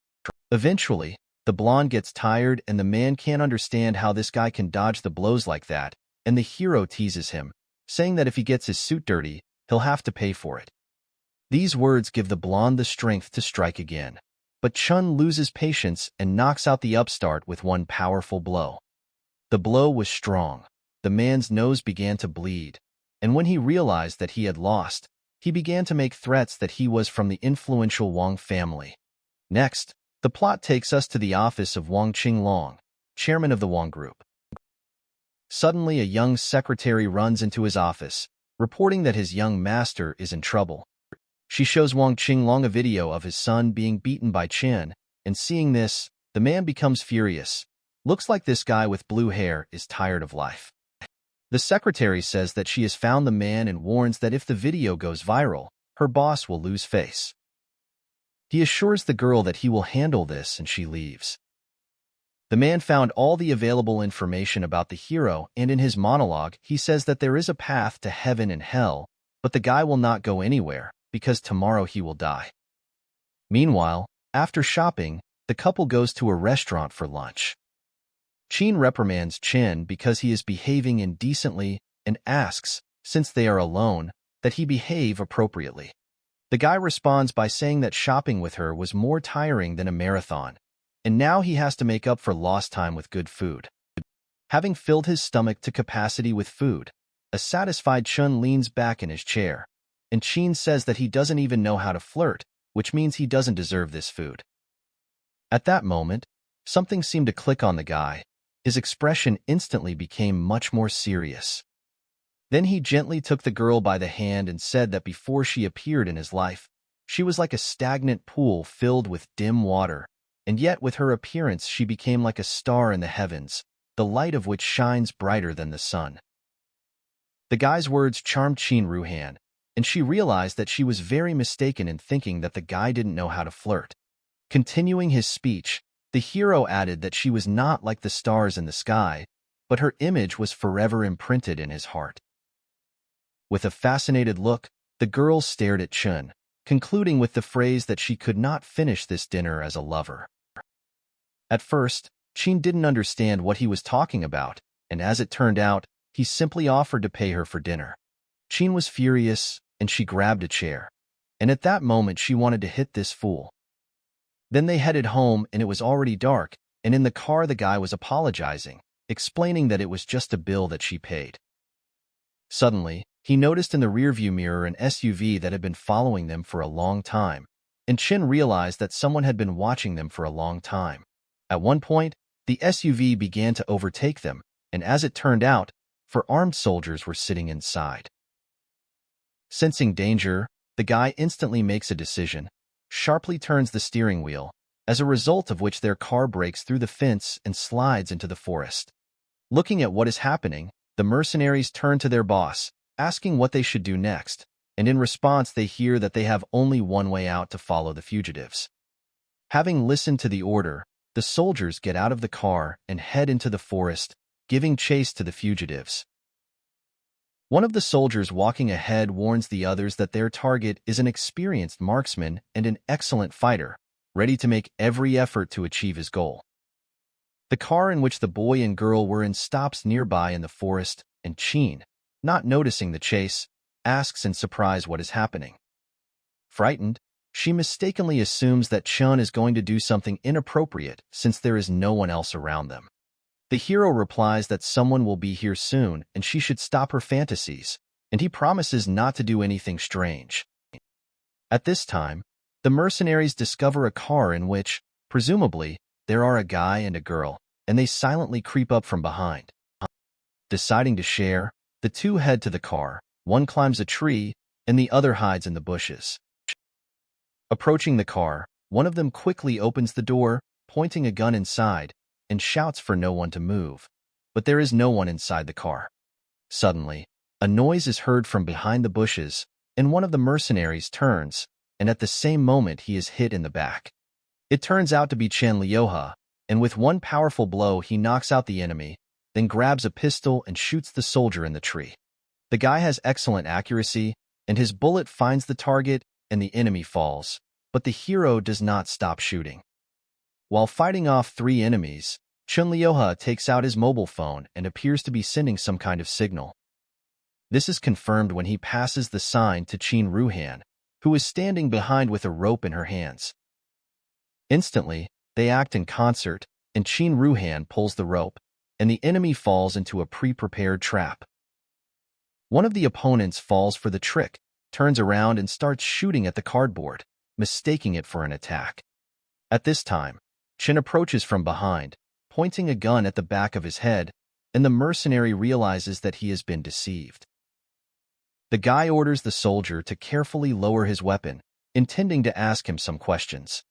Eventually, the blonde gets tired and the man can't understand how this guy can dodge the blows like that, and the hero teases him, saying that if he gets his suit dirty, he'll have to pay for it. These words give the blonde the strength to strike again, but Chun loses patience and knocks out the upstart with one powerful blow. The blow was strong. The man's nose began to bleed, and when he realized that he had lost, he began to make threats that he was from the influential Wang family. Next, the plot takes us to the office of Wang Qinglong, chairman of the Wang Group. Suddenly, a young secretary runs into his office, reporting that his young master is in trouble. She shows Wang Qinglong a video of his son being beaten by Chen, and seeing this, the man becomes furious. Looks like this guy with blue hair is tired of life. The secretary says that she has found the man and warns that if the video goes viral, her boss will lose face. He assures the girl that he will handle this, and she leaves. The man found all the available information about the hero, and in his monologue, he says that there is a path to heaven and hell, but the guy will not go anywhere, because tomorrow he will die. Meanwhile, after shopping, the couple goes to a restaurant for lunch. Qin reprimands Chen because he is behaving indecently and asks, since they are alone, that he behave appropriately. The guy responds by saying that shopping with her was more tiring than a marathon, and now he has to make up for lost time with good food. Having filled his stomach to capacity with food, a satisfied Chen leans back in his chair, and Qin says that he doesn't even know how to flirt, which means he doesn't deserve this food. At that moment, something seemed to click on the guy. His expression instantly became much more serious. Then he gently took the girl by the hand and said that before she appeared in his life, she was like a stagnant pool filled with dim water, and yet with her appearance she became like a star in the heavens, the light of which shines brighter than the sun. The guy's words charmed Qin Ruhan, and she realized that she was very mistaken in thinking that the guy didn't know how to flirt. Continuing his speech, the hero added that she was not like the stars in the sky, but her image was forever imprinted in his heart. With a fascinated look, the girl stared at Chen, concluding with the phrase that she could not finish this dinner as a lover. At first, Qin didn't understand what he was talking about, and as it turned out, he simply offered to pay her for dinner. Qin was furious, and she grabbed a chair, and at that moment she wanted to hit this fool. Then they headed home, and it was already dark, and in the car the guy was apologizing, explaining that it was just a bill that she paid. Suddenly, he noticed in the rearview mirror an SUV that had been following them for a long time, and Qin realized that someone had been watching them for a long time. At one point, the SUV began to overtake them, and as it turned out, four armed soldiers were sitting inside. Sensing danger, the guy instantly makes a decision, sharply turns the steering wheel, as a result of which their car breaks through the fence and slides into the forest. Looking at what is happening, the mercenaries turn to their boss, asking what they should do next, and in response they hear that they have only one way out to follow the fugitives. Having listened to the order, the soldiers get out of the car and head into the forest, giving chase to the fugitives. One of the soldiers walking ahead warns the others that their target is an experienced marksman and an excellent fighter, ready to make every effort to achieve his goal. The car in which the boy and girl were in stops nearby in the forest, and Qin, not noticing the chase, asks in surprise what is happening. Frightened, she mistakenly assumes that Chen is going to do something inappropriate since there is no one else around them. The hero replies that someone will be here soon and she should stop her fantasies, and he promises not to do anything strange. At this time, the mercenaries discover a car in which, presumably, there are a guy and a girl, and they silently creep up from behind. Deciding to share, the two head to the car, one climbs a tree, and the other hides in the bushes. Approaching the car, one of them quickly opens the door, pointing a gun inside, and shouts for no one to move, but there is no one inside the car. Suddenly, a noise is heard from behind the bushes, and one of the mercenaries turns, and at the same moment he is hit in the back. It turns out to be Chen Liuha, and with one powerful blow he knocks out the enemy, then grabs a pistol and shoots the soldier in the tree. The guy has excellent accuracy, and his bullet finds the target and the enemy falls, but the hero does not stop shooting. While fighting off three enemies, Chen Liuha takes out his mobile phone and appears to be sending some kind of signal. This is confirmed when he passes the sign to Qin Ruhan, who is standing behind with a rope in her hands. Instantly, they act in concert, and Qin Ruhan pulls the rope, and the enemy falls into a pre-prepared trap. One of the opponents falls for the trick, turns around and starts shooting at the cardboard, mistaking it for an attack. At this time, Chen approaches from behind, pointing a gun at the back of his head, and the mercenary realizes that he has been deceived. The guy orders the soldier to carefully lower his weapon, intending to ask him some questions.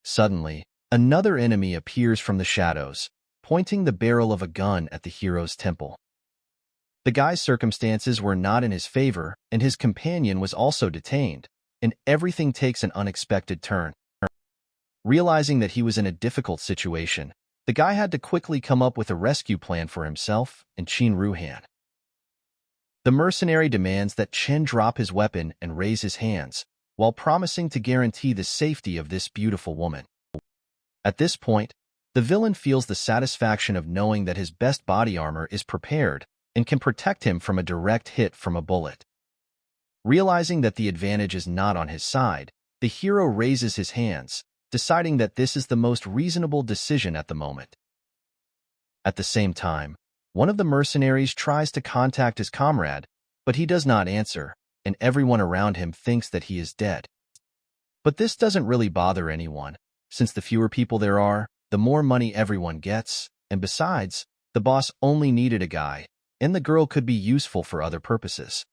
Suddenly, another enemy appears from the shadows, pointing the barrel of a gun at the hero's temple. The guy's circumstances were not in his favor, and his companion was also detained, and everything takes an unexpected turn. Realizing that he was in a difficult situation, the guy had to quickly come up with a rescue plan for himself and Qin Ruhan. The mercenary demands that Chen drop his weapon and raise his hands, while promising to guarantee the safety of this beautiful woman. At this point, the villain feels the satisfaction of knowing that his best body armor is prepared and can protect him from a direct hit from a bullet. Realizing that the advantage is not on his side, the hero raises his hands, deciding that this is the most reasonable decision at the moment. At the same time, one of the mercenaries tries to contact his comrade, but he does not answer, and everyone around him thinks that he is dead. But this doesn't really bother anyone, since the fewer people there are, the more money everyone gets, and besides, the boss only needed a guy, and the girl could be useful for other purposes.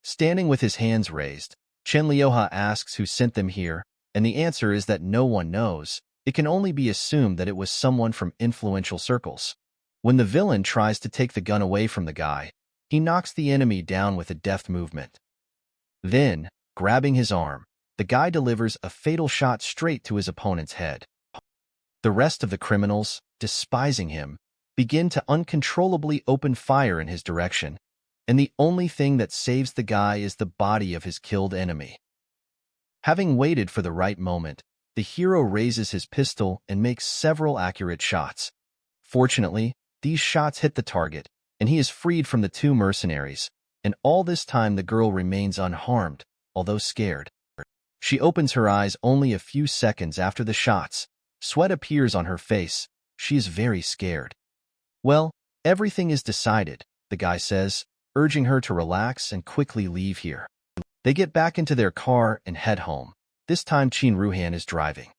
Standing with his hands raised, Chen Liuha asks who sent them here, and the answer is that no one knows. It can only be assumed that it was someone from influential circles. When the villain tries to take the gun away from the guy, he knocks the enemy down with a deft movement. Then, grabbing his arm, the guy delivers a fatal shot straight to his opponent's head. The rest of the criminals, despising him, begin to uncontrollably open fire in his direction, and the only thing that saves the guy is the body of his killed enemy. Having waited for the right moment, the hero raises his pistol and makes several accurate shots. Fortunately, these shots hit the target, and he is freed from the two mercenaries, and all this time the girl remains unharmed, although scared. She opens her eyes only a few seconds after the shots. Sweat appears on her face. She is very scared. Well, everything is decided, the guy says, urging her to relax and quickly leave here. They get back into their car and head home. This time Qin Ruhan is driving.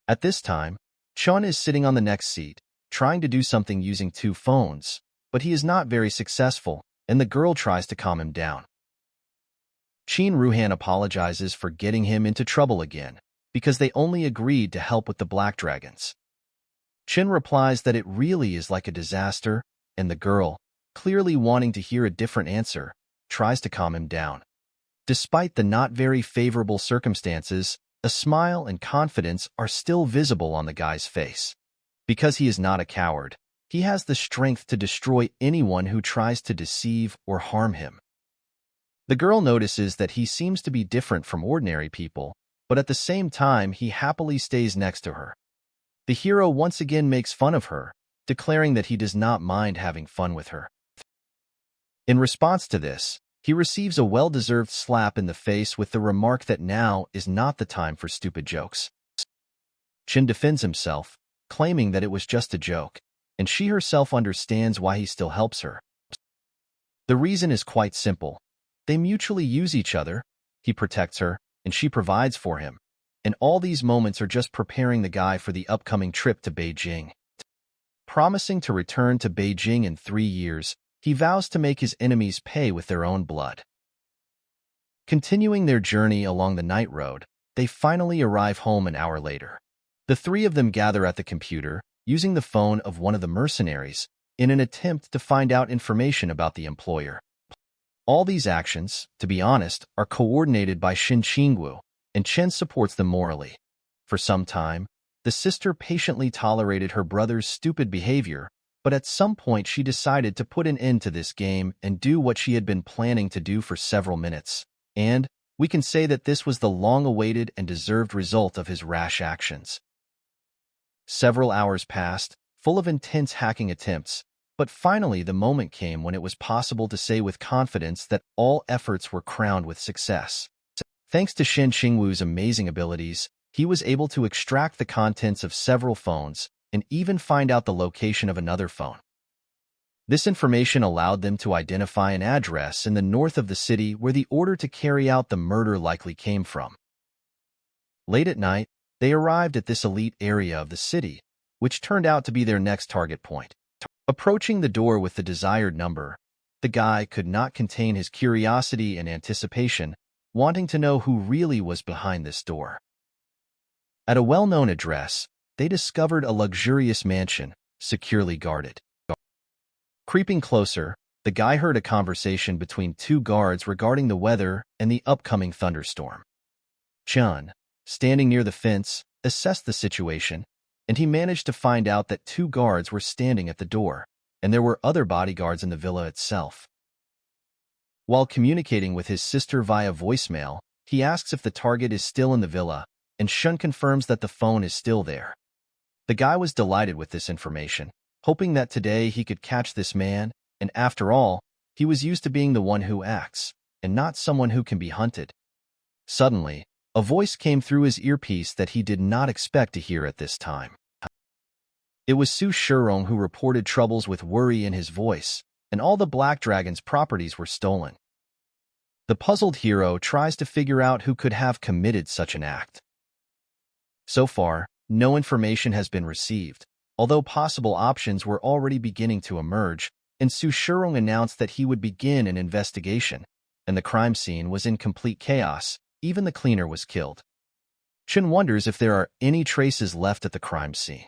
At this time, Chun is sitting on the next seat, trying to do something using two phones, but he is not very successful, and the girl tries to calm him down. Qin Ruhan apologizes for getting him into trouble again, because they only agreed to help with the Black Dragons. Qin replies that it really is like a disaster, and the girl, clearly wanting to hear a different answer, tries to calm him down. Despite the not very favorable circumstances, a smile and confidence are still visible on the guy's face. Because he is not a coward, he has the strength to destroy anyone who tries to deceive or harm him. The girl notices that he seems to be different from ordinary people, but at the same time he happily stays next to her. The hero once again makes fun of her, declaring that he does not mind having fun with her. In response to this, he receives a well-deserved slap in the face with the remark that now is not the time for stupid jokes. Qin defends himself, claiming that it was just a joke, and she herself understands why he still helps her. The reason is quite simple. They mutually use each other. He protects her, and she provides for him. And all these moments are just preparing the guy for the upcoming trip to Beijing. Promising to return to Beijing in 3 years, he vows to make his enemies pay with their own blood. Continuing their journey along the night road, they finally arrive home an hour later. The three of them gather at the computer, using the phone of one of the mercenaries, in an attempt to find out information about the employer. All these actions, to be honest, are coordinated by Xin Qingwu, and Chen supports them morally. For some time, the sister patiently tolerated her brother's stupid behavior, but at some point she decided to put an end to this game and do what she had been planning to do for several minutes. And we can say that this was the long-awaited and deserved result of his rash actions. Several hours passed, full of intense hacking attempts, but finally the moment came when it was possible to say with confidence that all efforts were crowned with success. Thanks to Shen Qingwu's amazing abilities, he was able to extract the contents of several phones and even find out the location of another phone. This information allowed them to identify an address in the north of the city where the order to carry out the murder likely came from. Late at night, they arrived at this elite area of the city, which turned out to be their next target point. Approaching the door with the desired number, the guy could not contain his curiosity and anticipation, wanting to know who really was behind this door. At a well-known address, they discovered a luxurious mansion, securely guarded. Creeping closer, the guy heard a conversation between two guards regarding the weather and the upcoming thunderstorm. Chun, standing near the fence, assessed the situation, and he managed to find out that two guards were standing at the door, and there were other bodyguards in the villa itself. While communicating with his sister via voicemail, he asks if the target is still in the villa, and Shun confirms that the phone is still there. The guy was delighted with this information, hoping that today he could catch this man, and after all, he was used to being the one who acts, and not someone who can be hunted. Suddenly, a voice came through his earpiece that he did not expect to hear at this time. It was Su Shurong who reported troubles with worry in his voice, and all the Black Dragon's properties were stolen. The puzzled hero tries to figure out who could have committed such an act. So far, no information has been received, although possible options were already beginning to emerge, and Su Shurong announced that he would begin an investigation, and the crime scene was in complete chaos. Even the cleaner was killed. Chun wonders if there are any traces left at the crime scene.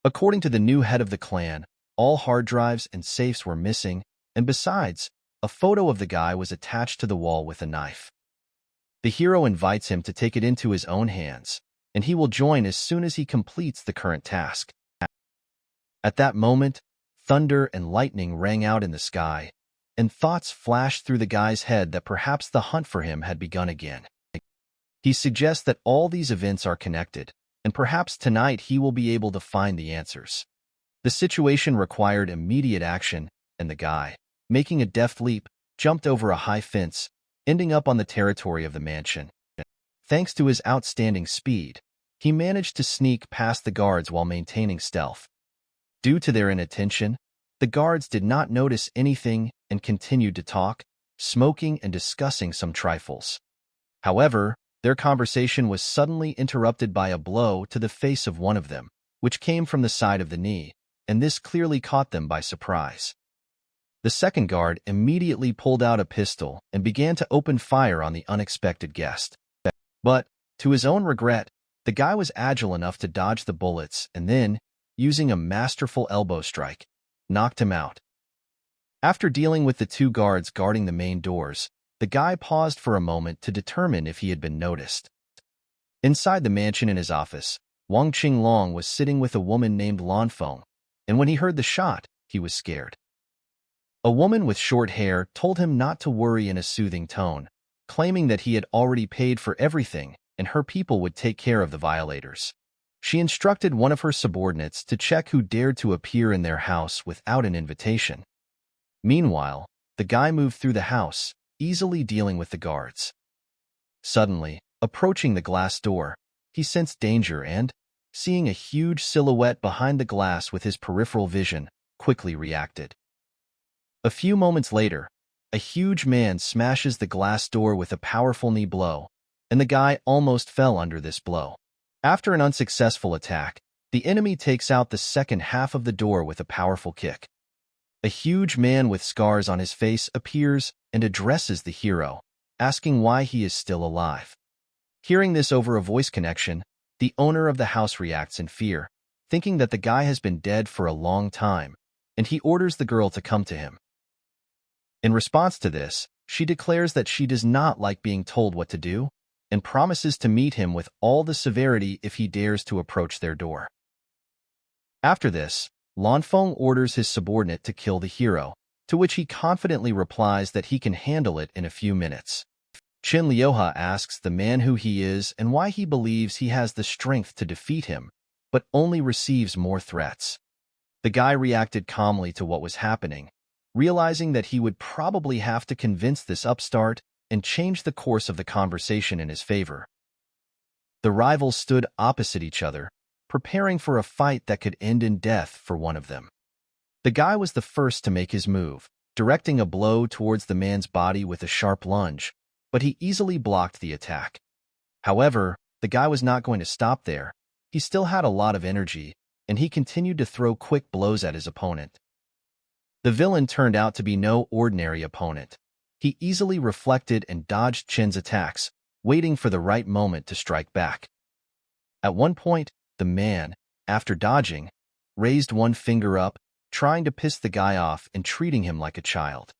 According to the new head of the clan, all hard drives and safes were missing, and besides, a photo of the guy was attached to the wall with a knife. The hero invites him to take it into his own hands, and he will join as soon as he completes the current task. At that moment, thunder and lightning rang out in the sky, and thoughts flashed through the guy's head that perhaps the hunt for him had begun again. He suggests that all these events are connected, and perhaps tonight he will be able to find the answers. The situation required immediate action, and the guy, making a deft leap, jumped over a high fence, ending up on the territory of the mansion. Thanks to his outstanding speed, he managed to sneak past the guards while maintaining stealth. Due to their inattention, the guards did not notice anything and continued to talk, smoking and discussing some trifles. However, their conversation was suddenly interrupted by a blow to the face of one of them, which came from the side of the knee, and this clearly caught them by surprise. The second guard immediately pulled out a pistol and began to open fire on the unexpected guest. But, to his own regret, the guy was agile enough to dodge the bullets and then, using a masterful elbow strike, knocked him out. After dealing with the two guards guarding the main doors, the guy paused for a moment to determine if he had been noticed. Inside the mansion in his office, Wang Qinglong was sitting with a woman named Lanfeng, and when he heard the shot, he was scared. A woman with short hair told him not to worry in a soothing tone, claiming that he had already paid for everything and her people would take care of the violators. She instructed one of her subordinates to check who dared to appear in their house without an invitation. Meanwhile, the guy moved through the house, easily dealing with the guards. Suddenly, approaching the glass door, he sensed danger and, seeing a huge silhouette behind the glass with his peripheral vision, quickly reacted. A few moments later, a huge man smashes the glass door with a powerful knee blow, and the guy almost fell under this blow. After an unsuccessful attack, the enemy takes out the second half of the door with a powerful kick. A huge man with scars on his face appears and addresses the hero, asking why he is still alive. Hearing this over a voice connection, the owner of the house reacts in fear, thinking that the guy has been dead for a long time, and he orders the girl to come to him. In response to this, she declares that she does not like being told what to do, and promises to meet him with all the severity if he dares to approach their door. After this, Lanfeng orders his subordinate to kill the hero, to which he confidently replies that he can handle it in a few minutes. Qin Liuha asks the man who he is and why he believes he has the strength to defeat him, but only receives more threats. The guy reacted calmly to what was happening, realizing that he would probably have to convince this upstart and change the course of the conversation in his favor. The rivals stood opposite each other, preparing for a fight that could end in death for one of them. The guy was the first to make his move, directing a blow towards the man's body with a sharp lunge, but he easily blocked the attack. However, the guy was not going to stop there. He still had a lot of energy, and he continued to throw quick blows at his opponent. The villain turned out to be no ordinary opponent. He easily reflected and dodged Chin's attacks, waiting for the right moment to strike back. At one point, the man, after dodging, raised one finger up, trying to piss the guy off and treating him like a child.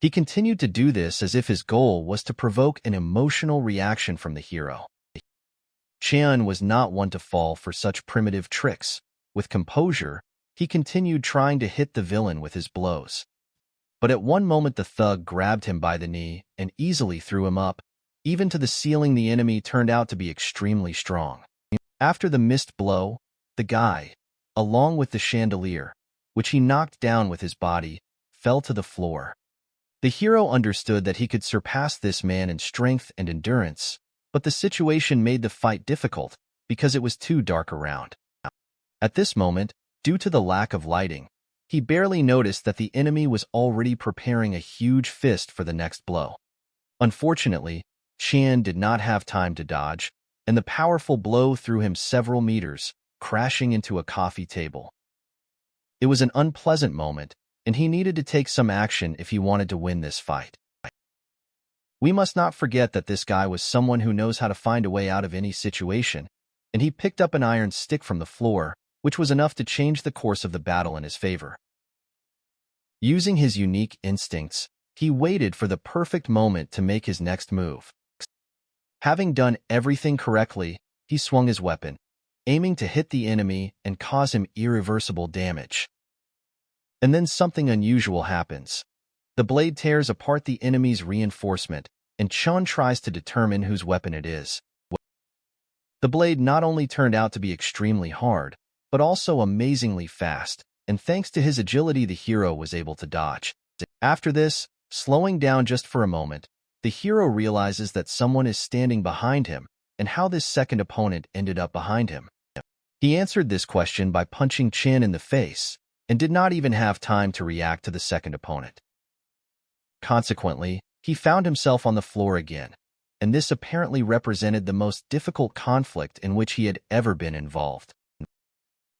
He continued to do this as if his goal was to provoke an emotional reaction from the hero. Chin was not one to fall for such primitive tricks. With composure, he continued trying to hit the villain with his blows. But at one moment the thug grabbed him by the knee and easily threw him up. Even to the ceiling, the enemy turned out to be extremely strong. After the missed blow, the guy, along with the chandelier, which he knocked down with his body, fell to the floor. The hero understood that he could surpass this man in strength and endurance, but the situation made the fight difficult because it was too dark around. At this moment, due to the lack of lighting, he barely noticed that the enemy was already preparing a huge fist for the next blow. Unfortunately, Chin did not have time to dodge, and the powerful blow threw him several meters, crashing into a coffee table. It was an unpleasant moment, and he needed to take some action if he wanted to win this fight. We must not forget that this guy was someone who knows how to find a way out of any situation, and he picked up an iron stick from the floor, which was enough to change the course of the battle in his favor. Using his unique instincts, he waited for the perfect moment to make his next move. Having done everything correctly, he swung his weapon, aiming to hit the enemy and cause him irreversible damage. And then something unusual happens. The blade tears apart the enemy's reinforcement, and Chun tries to determine whose weapon it is. The blade not only turned out to be extremely hard, but also amazingly fast, and thanks to his agility the hero was able to dodge. After this, slowing down just for a moment, the hero realizes that someone is standing behind him, and how this second opponent ended up behind him. He answered this question by punching Chin in the face, and did not even have time to react to the second opponent. Consequently, he found himself on the floor again, and this apparently represented the most difficult conflict in which he had ever been involved.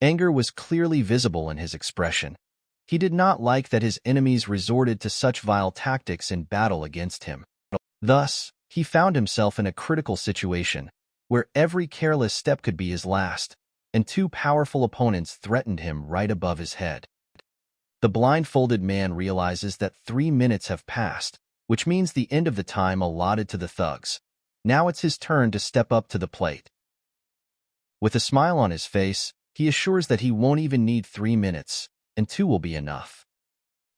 Anger was clearly visible in his expression. He did not like that his enemies resorted to such vile tactics in battle against him. Thus, he found himself in a critical situation, where every careless step could be his last, and two powerful opponents threatened him right above his head. The blindfolded man realizes that 3 minutes have passed, which means the end of the time allotted to the thugs. Now it's his turn to step up to the plate. With a smile on his face, he assures that he won't even need 3 minutes, and 2 will be enough.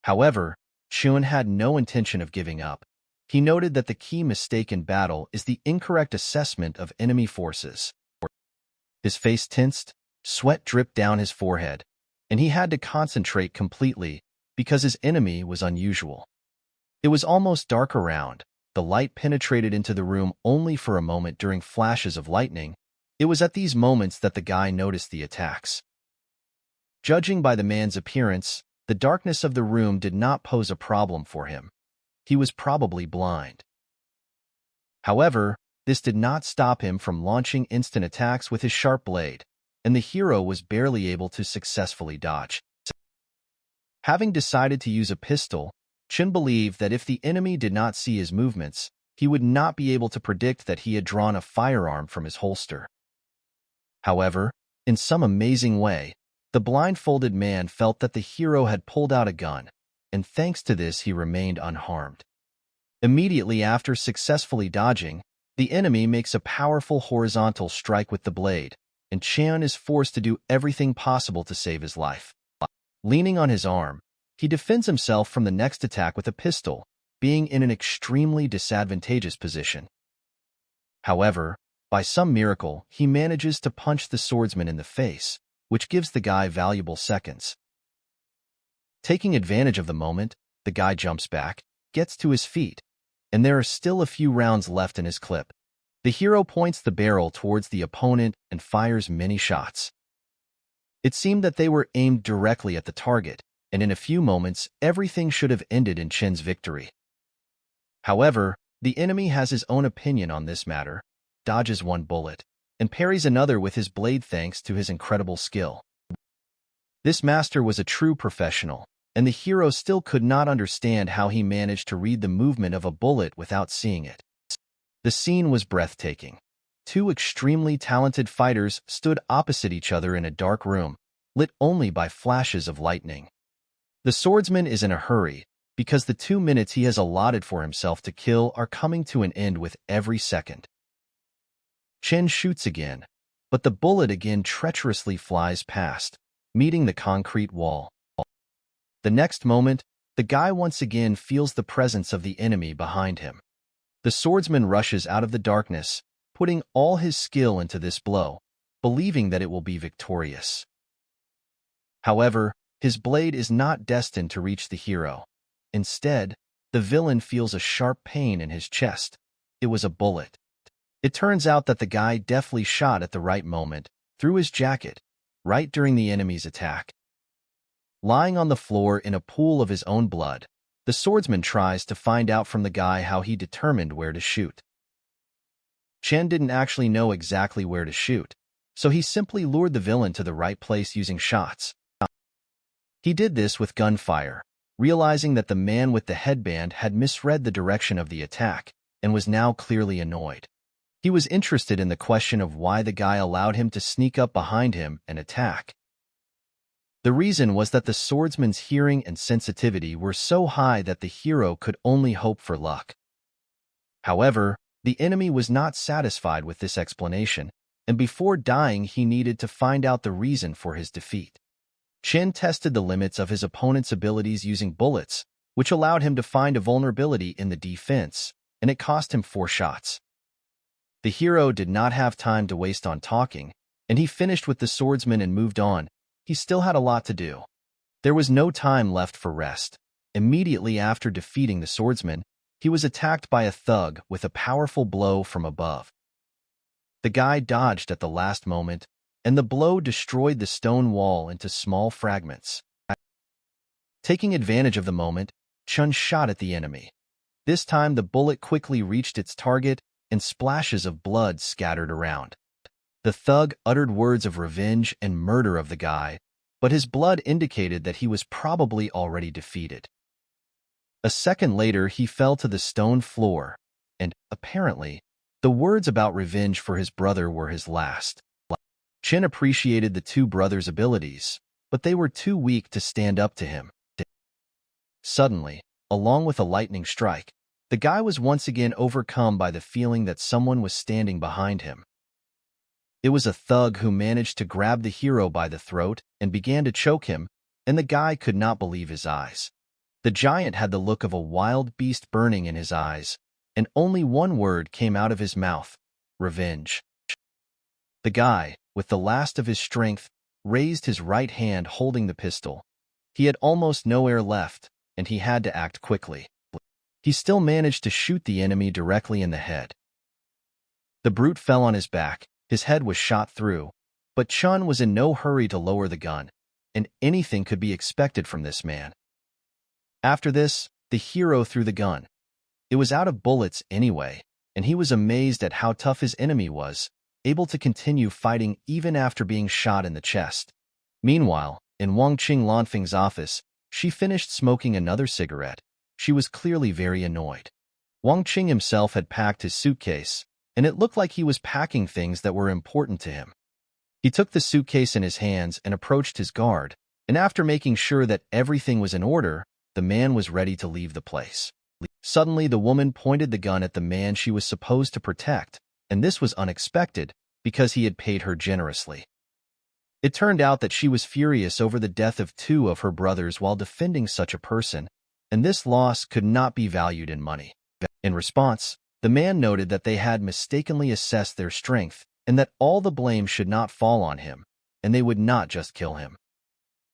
However, Chun had no intention of giving up. He noted that the key mistake in battle is the incorrect assessment of enemy forces. His face tensed, sweat dripped down his forehead, and he had to concentrate completely because his enemy was unusual. It was almost dark around. The light penetrated into the room only for a moment during flashes of lightning. It was at these moments that the guy noticed the attacks. Judging by the man's appearance, the darkness of the room did not pose a problem for him. He was probably blind. However, this did not stop him from launching instant attacks with his sharp blade, and the hero was barely able to successfully dodge. Having decided to use a pistol, Chin believed that if the enemy did not see his movements, he would not be able to predict that he had drawn a firearm from his holster. However, in some amazing way, the blindfolded man felt that the hero had pulled out a gun, and thanks to this he remained unharmed. Immediately after successfully dodging, the enemy makes a powerful horizontal strike with the blade, and Chan is forced to do everything possible to save his life. Leaning on his arm, he defends himself from the next attack with a pistol, being in an extremely disadvantageous position. However, by some miracle, he manages to punch the swordsman in the face, which gives the guy valuable seconds. Taking advantage of the moment, the guy jumps back, gets to his feet, and there are still a few rounds left in his clip. The hero points the barrel towards the opponent and fires many shots. It seemed that they were aimed directly at the target, and in a few moments, everything should have ended in Chin's victory. However, the enemy has his own opinion on this matter, dodges one bullet, and parries another with his blade thanks to his incredible skill. This master was a true professional. and the hero still could not understand how he managed to read the movement of a bullet without seeing it. The scene was breathtaking. Two extremely talented fighters stood opposite each other in a dark room, lit only by flashes of lightning. The swordsman is in a hurry, because the 2 minutes he has allotted for himself to kill are coming to an end with every second. Chen shoots again, but the bullet again treacherously flies past, meeting the concrete wall. The next moment, the guy once again feels the presence of the enemy behind him. The swordsman rushes out of the darkness, putting all his skill into this blow, believing that it will be victorious. However, his blade is not destined to reach the hero. Instead, the villain feels a sharp pain in his chest. It was a bullet. It turns out that the guy deftly shot at the right moment, through his jacket, right during the enemy's attack. Lying on the floor in a pool of his own blood, the swordsman tries to find out from the guy how he determined where to shoot. Chen didn't actually know exactly where to shoot, so he simply lured the villain to the right place using shots. He did this with gunfire, realizing that the man with the headband had misread the direction of the attack and was now clearly annoyed. He was interested in the question of why the guy allowed him to sneak up behind him and attack. The reason was that the swordsman's hearing and sensitivity were so high that the hero could only hope for luck. However, the enemy was not satisfied with this explanation, and before dying he needed to find out the reason for his defeat. Chen tested the limits of his opponent's abilities using bullets, which allowed him to find a vulnerability in the defense, and it cost him 4 shots. The hero did not have time to waste on talking, and he finished with the swordsman and moved on. He still had a lot to do. There was no time left for rest. Immediately after defeating the swordsman, he was attacked by a thug with a powerful blow from above. The guy dodged at the last moment, and the blow destroyed the stone wall into small fragments. Taking advantage of the moment, Chun shot at the enemy. This time the bullet quickly reached its target, and splashes of blood scattered around. The thug uttered words of revenge and murder of the guy, but his blood indicated that he was probably already defeated. A second later he fell to the stone floor, and, apparently, the words about revenge for his brother were his last. Chen appreciated the 2 brothers' abilities, but they were too weak to stand up to him. Suddenly, along with a lightning strike, the guy was once again overcome by the feeling that someone was standing behind him. It was a thug who managed to grab the hero by the throat and began to choke him, and the guy could not believe his eyes. The giant had the look of a wild beast burning in his eyes, and only one word came out of his mouth: revenge. The guy, with the last of his strength, raised his right hand holding the pistol. He had almost no air left, and he had to act quickly. He still managed to shoot the enemy directly in the head. The brute fell on his back, his head was shot through, but Chun was in no hurry to lower the gun, and anything could be expected from this man. After this, the hero threw the gun. It was out of bullets anyway, and he was amazed at how tough his enemy was, able to continue fighting even after being shot in the chest. Meanwhile, in Wang Qing Lanfeng's office, she finished smoking another cigarette. She was clearly very annoyed. Wang Qing himself had packed his suitcase, and it looked like he was packing things that were important to him. He took the suitcase in his hands and approached his guard, and after making sure that everything was in order, the man was ready to leave the place. Suddenly, the woman pointed the gun at the man she was supposed to protect, and this was unexpected, because he had paid her generously. It turned out that she was furious over the death of 2 of her brothers while defending such a person, and this loss could not be valued in money. In response, the man noted that they had mistakenly assessed their strength, and that all the blame should not fall on him, and they would not just kill him.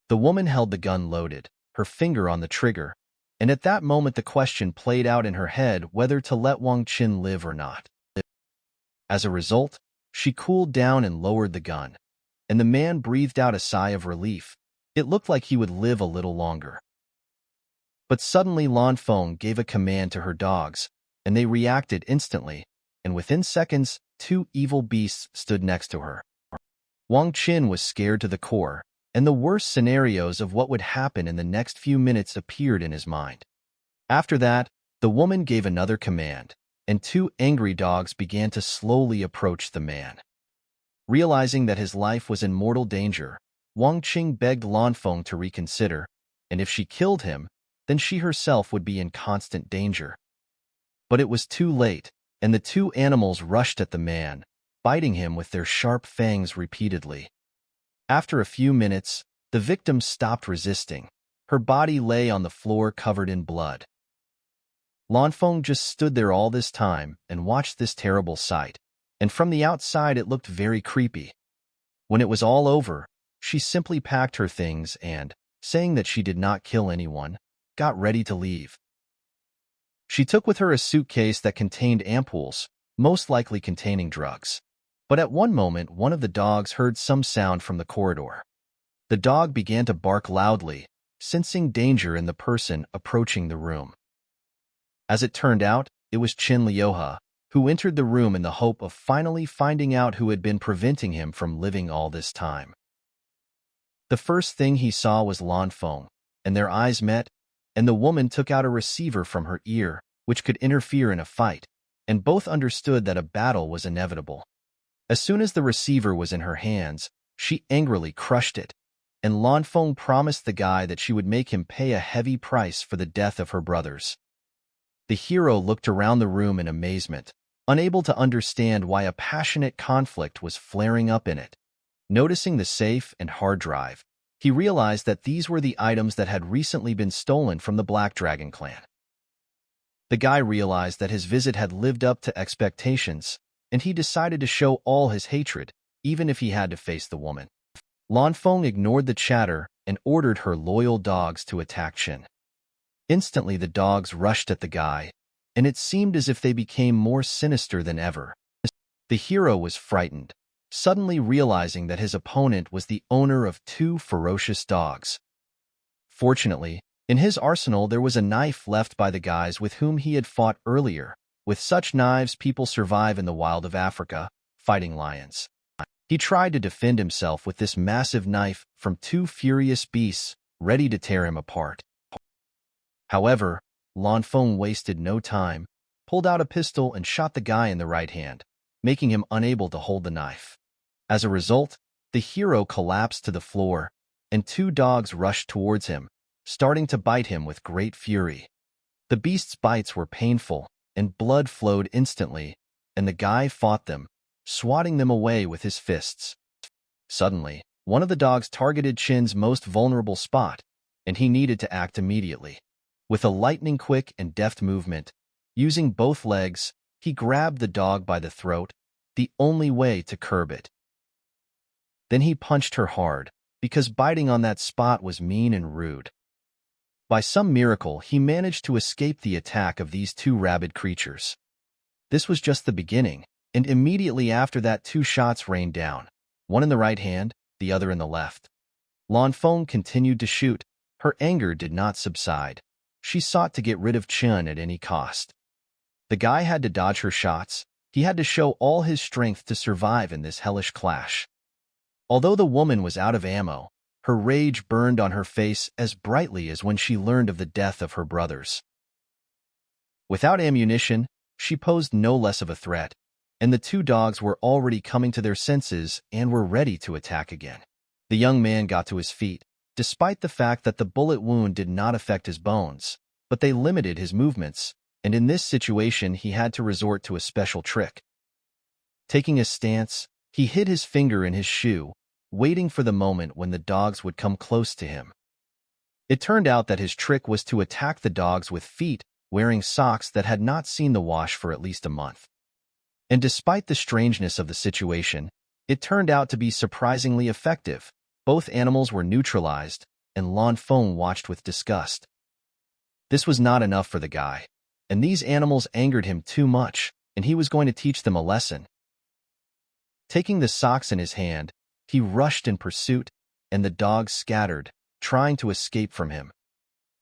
The woman held the gun loaded, her finger on the trigger, and at that moment the question played out in her head whether to let Wang Qin live or not. As a result, she cooled down and lowered the gun, and the man breathed out a sigh of relief. It looked like he would live a little longer. But suddenly Lan Feng gave a command to her dogs, and they reacted instantly, and within seconds, 2 evil beasts stood next to her. Wang Qin was scared to the core, and the worst scenarios of what would happen in the next few minutes appeared in his mind. After that, the woman gave another command, and two angry dogs began to slowly approach the man. Realizing that his life was in mortal danger, Wang Qing begged Lanfeng to reconsider, and if she killed him, then she herself would be in constant danger. But it was too late, and the two animals rushed at the man, biting him with their sharp fangs repeatedly. After a few minutes, the victim stopped resisting. Her body lay on the floor covered in blood. Lanfeng just stood there all this time and watched this terrible sight, and from the outside it looked very creepy. When it was all over, she simply packed her things and, saying that she did not kill anyone, got ready to leave. She took with her a suitcase that contained ampoules, most likely containing drugs. But at one moment, one of the dogs heard some sound from the corridor. The dog began to bark loudly, sensing danger in the person approaching the room. As it turned out, it was Qin Liuhe, who entered the room in the hope of finally finding out who had been preventing him from living all this time. The first thing he saw was Lanfeng, and their eyes met, and the woman took out a receiver from her ear, which could interfere in a fight, and both understood that a battle was inevitable. As soon as the receiver was in her hands, she angrily crushed it, and Lanfeng promised the guy that she would make him pay a heavy price for the death of her brothers. The hero looked around the room in amazement, unable to understand why a passionate conflict was flaring up in it. Noticing the safe and hard drive, he realized that these were the items that had recently been stolen from the Black Dragon clan. The guy realized that his visit had lived up to expectations, and he decided to show all his hatred, even if he had to face the woman. Lanfeng ignored the chatter and ordered her loyal dogs to attack Qin. Instantly the dogs rushed at the guy, and it seemed as if they became more sinister than ever. The hero was frightened, suddenly realizing that his opponent was the owner of two ferocious dogs. Fortunately, in his arsenal there was a knife left by the guys with whom he had fought earlier. With such knives, people survive in the wild of Africa, fighting lions. He tried to defend himself with this massive knife from two furious beasts, ready to tear him apart. However, Lanfeng wasted no time, pulled out a pistol and shot the guy in the right hand, making him unable to hold the knife. As a result, the hero collapsed to the floor, and two dogs rushed towards him, starting to bite him with great fury. The beasts' bites were painful, and blood flowed instantly, and the guy fought them, swatting them away with his fists. Suddenly, one of the dogs targeted Qin's most vulnerable spot, and he needed to act immediately. With a lightning-quick and deft movement, using both legs, he grabbed the dog by the throat, the only way to curb it. Then he punched her hard, because biting on that spot was mean and rude. By some miracle, he managed to escape the attack of these two rabid creatures. This was just the beginning, and immediately after that 2 shots rained down, one in the right hand, the other in the left. Lanfeng continued to shoot. Her anger did not subside. She sought to get rid of Qin at any cost. The guy had to dodge her shots. He had to show all his strength to survive in this hellish clash. Although the woman was out of ammo, her rage burned on her face as brightly as when she learned of the death of her brothers. Without ammunition, she posed no less of a threat, and the 2 dogs were already coming to their senses and were ready to attack again. The young man got to his feet, despite the fact that the bullet wound did not affect his bones, but they limited his movements, and in this situation he had to resort to a special trick. Taking a stance, he hid his finger in his shoe, waiting for the moment when the dogs would come close to him. It turned out that his trick was to attack the dogs with feet wearing socks that had not seen the wash for at least a month. And despite the strangeness of the situation, it turned out to be surprisingly effective. Both animals were neutralized, and Lanfeng watched with disgust. This was not enough for the guy, and these animals angered him too much, and he was going to teach them a lesson. Taking the socks in his hand, he rushed in pursuit, and the dogs scattered, trying to escape from him.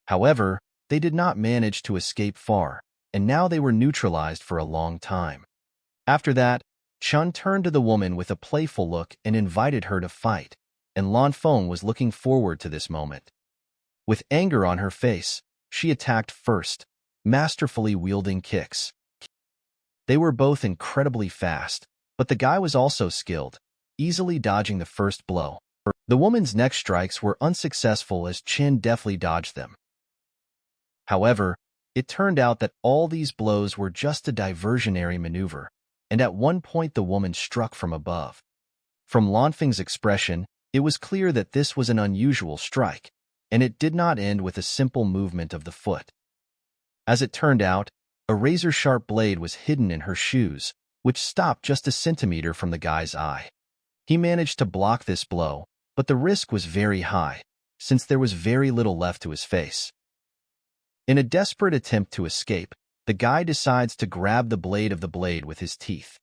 However, they did not manage to escape far, and now they were neutralized for a long time. After that, Chun turned to the woman with a playful look and invited her to fight. and Lan Feng was looking forward to this moment. With anger on her face, she attacked first, masterfully wielding kicks. They were both incredibly fast, but the guy was also skilled, easily dodging the first blow. The woman's next strikes were unsuccessful as Chen deftly dodged them. However, it turned out that all these blows were just a diversionary maneuver, and at one point the woman struck from above. From Lan Feng's expression, it was clear that this was an unusual strike, and it did not end with a simple movement of the foot. As it turned out, a razor-sharp blade was hidden in her shoes, which stopped just a centimeter from the guy's eye. He managed to block this blow, but the risk was very high, since there was very little left to his face. In a desperate attempt to escape, the guy decides to grab the blade of the blade with his teeth.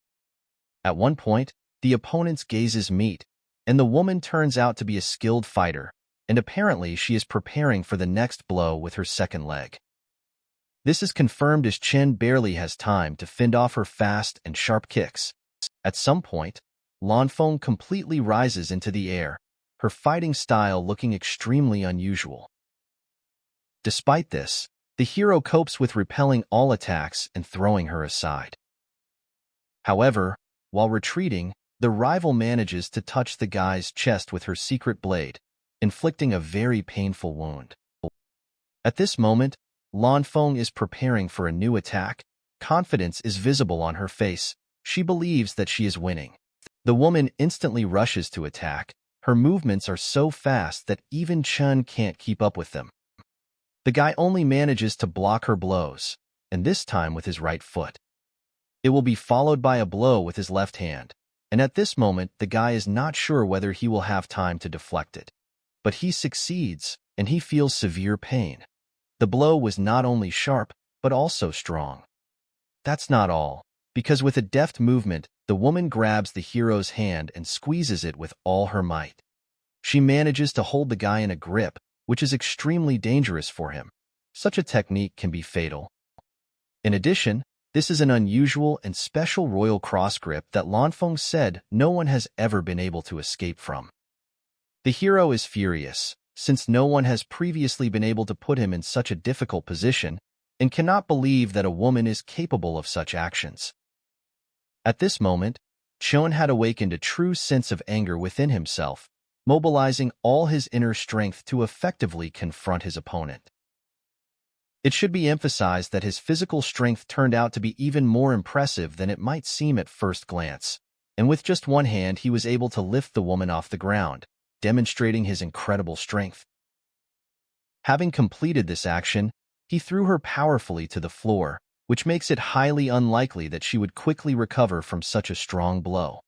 At one point, the opponent's gazes meet, and the woman turns out to be a skilled fighter, and apparently she is preparing for the next blow with her second leg. This is confirmed as Chen barely has time to fend off her fast and sharp kicks. At some point, Lan Feng completely rises into the air, her fighting style looking extremely unusual. Despite this, the hero copes with repelling all attacks and throwing her aside. However, while retreating, the rival manages to touch the guy's chest with her secret blade, inflicting a very painful wound. At this moment, Lan Feng is preparing for a new attack. Confidence is visible on her face. She believes that she is winning. The woman instantly rushes to attack. Her movements are so fast that even Chen can't keep up with them. The guy only manages to block her blows, and this time with his right foot. It will be followed by a blow with his left hand, and at this moment the guy is not sure whether he will have time to deflect it. But he succeeds, and he feels severe pain. The blow was not only sharp, but also strong. That's not all, because with a deft movement, the woman grabs the hero's hand and squeezes it with all her might. She manages to hold the guy in a grip, which is extremely dangerous for him. Such a technique can be fatal. In addition, this is an unusual and special royal cross grip that Lan Feng said no one has ever been able to escape from. The hero is furious, since no one has previously been able to put him in such a difficult position, and cannot believe that a woman is capable of such actions. At this moment, Chen had awakened a true sense of anger within himself, mobilizing all his inner strength to effectively confront his opponent. It should be emphasized that his physical strength turned out to be even more impressive than it might seem at first glance, and with just one hand he was able to lift the woman off the ground, demonstrating his incredible strength. Having completed this action, he threw her powerfully to the floor, which makes it highly unlikely that she would quickly recover from such a strong blow.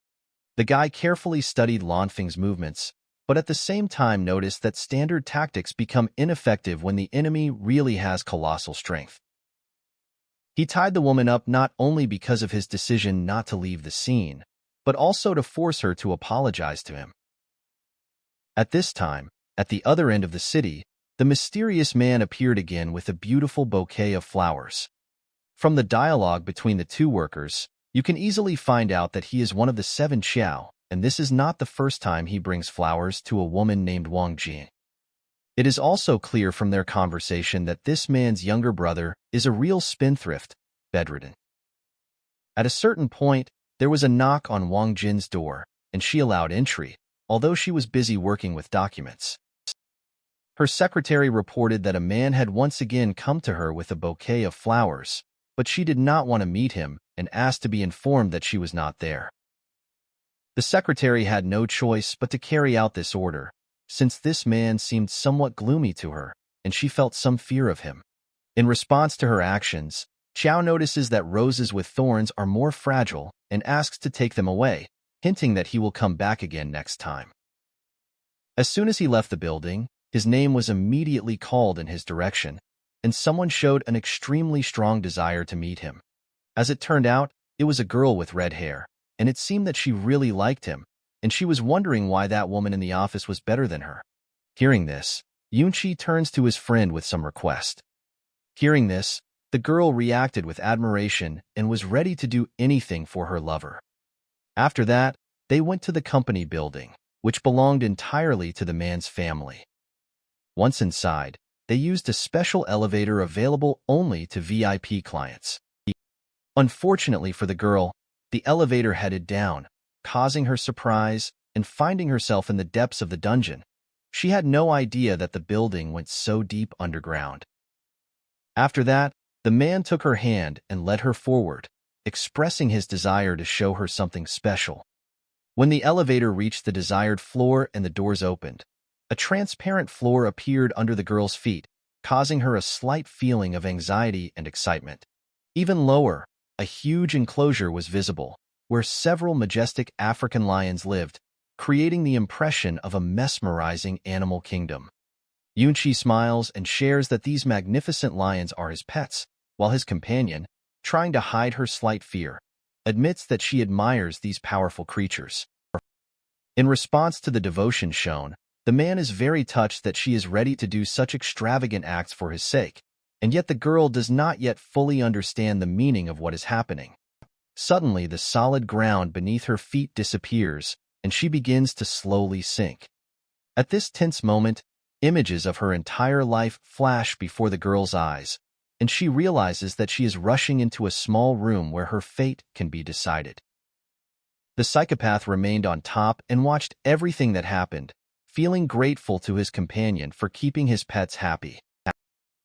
The guy carefully studied Lan Feng's movements, but at the same time noticed that standard tactics become ineffective when the enemy really has colossal strength. He tied the woman up not only because of his decision not to leave the scene, but also to force her to apologize to him. At this time, at the other end of the city, the mysterious man appeared again with a beautiful bouquet of flowers. From the dialogue between the two workers, you can easily find out that he is one of the 7 Xiao, and this is not the first time he brings flowers to a woman named Wang Jing. It is also clear from their conversation that this man's younger brother is a real spendthrift, bedridden. At a certain point, there was a knock on Wang Jin's door, and she allowed entry, although she was busy working with documents. Her secretary reported that a man had once again come to her with a bouquet of flowers, but she did not want to meet him and asked to be informed that she was not there. The secretary had no choice but to carry out this order, since this man seemed somewhat gloomy to her, and she felt some fear of him. In response to her actions, Qiao notices that roses with thorns are more fragile and asks to take them away, hinting that he will come back again next time. As soon as he left the building, his name was immediately called in his direction, and someone showed an extremely strong desire to meet him. As it turned out, it was a girl with red hair, and it seemed that she really liked him, and she was wondering why that woman in the office was better than her. Hearing this, Yunqi turns to his friend with some request. Hearing this, the girl reacted with admiration and was ready to do anything for her lover. After that, they went to the company building, which belonged entirely to the man's family. Once inside, they used a special elevator available only to VIP clients. Unfortunately for the girl, the elevator headed down, causing her surprise and finding herself in the depths of the dungeon. She had no idea that the building went so deep underground. After that, the man took her hand and led her forward, expressing his desire to show her something special. When the elevator reached the desired floor and the doors opened, a transparent floor appeared under the girl's feet, causing her a slight feeling of anxiety and excitement. Even lower, a huge enclosure was visible, where several majestic African lions lived, creating the impression of a mesmerizing animal kingdom. Yunchi smiles and shares that these magnificent lions are his pets, while his companion, trying to hide her slight fear, admits that she admires these powerful creatures. In response to the devotion shown, the man is very touched that she is ready to do such extravagant acts for his sake, and yet the girl does not yet fully understand the meaning of what is happening. Suddenly, the solid ground beneath her feet disappears, and she begins to slowly sink. At this tense moment, images of her entire life flash before the girl's eyes, and she realizes that she is rushing into a small room where her fate can be decided. The psychopath remained on top and watched everything that happened, feeling grateful to his companion for keeping his pets happy.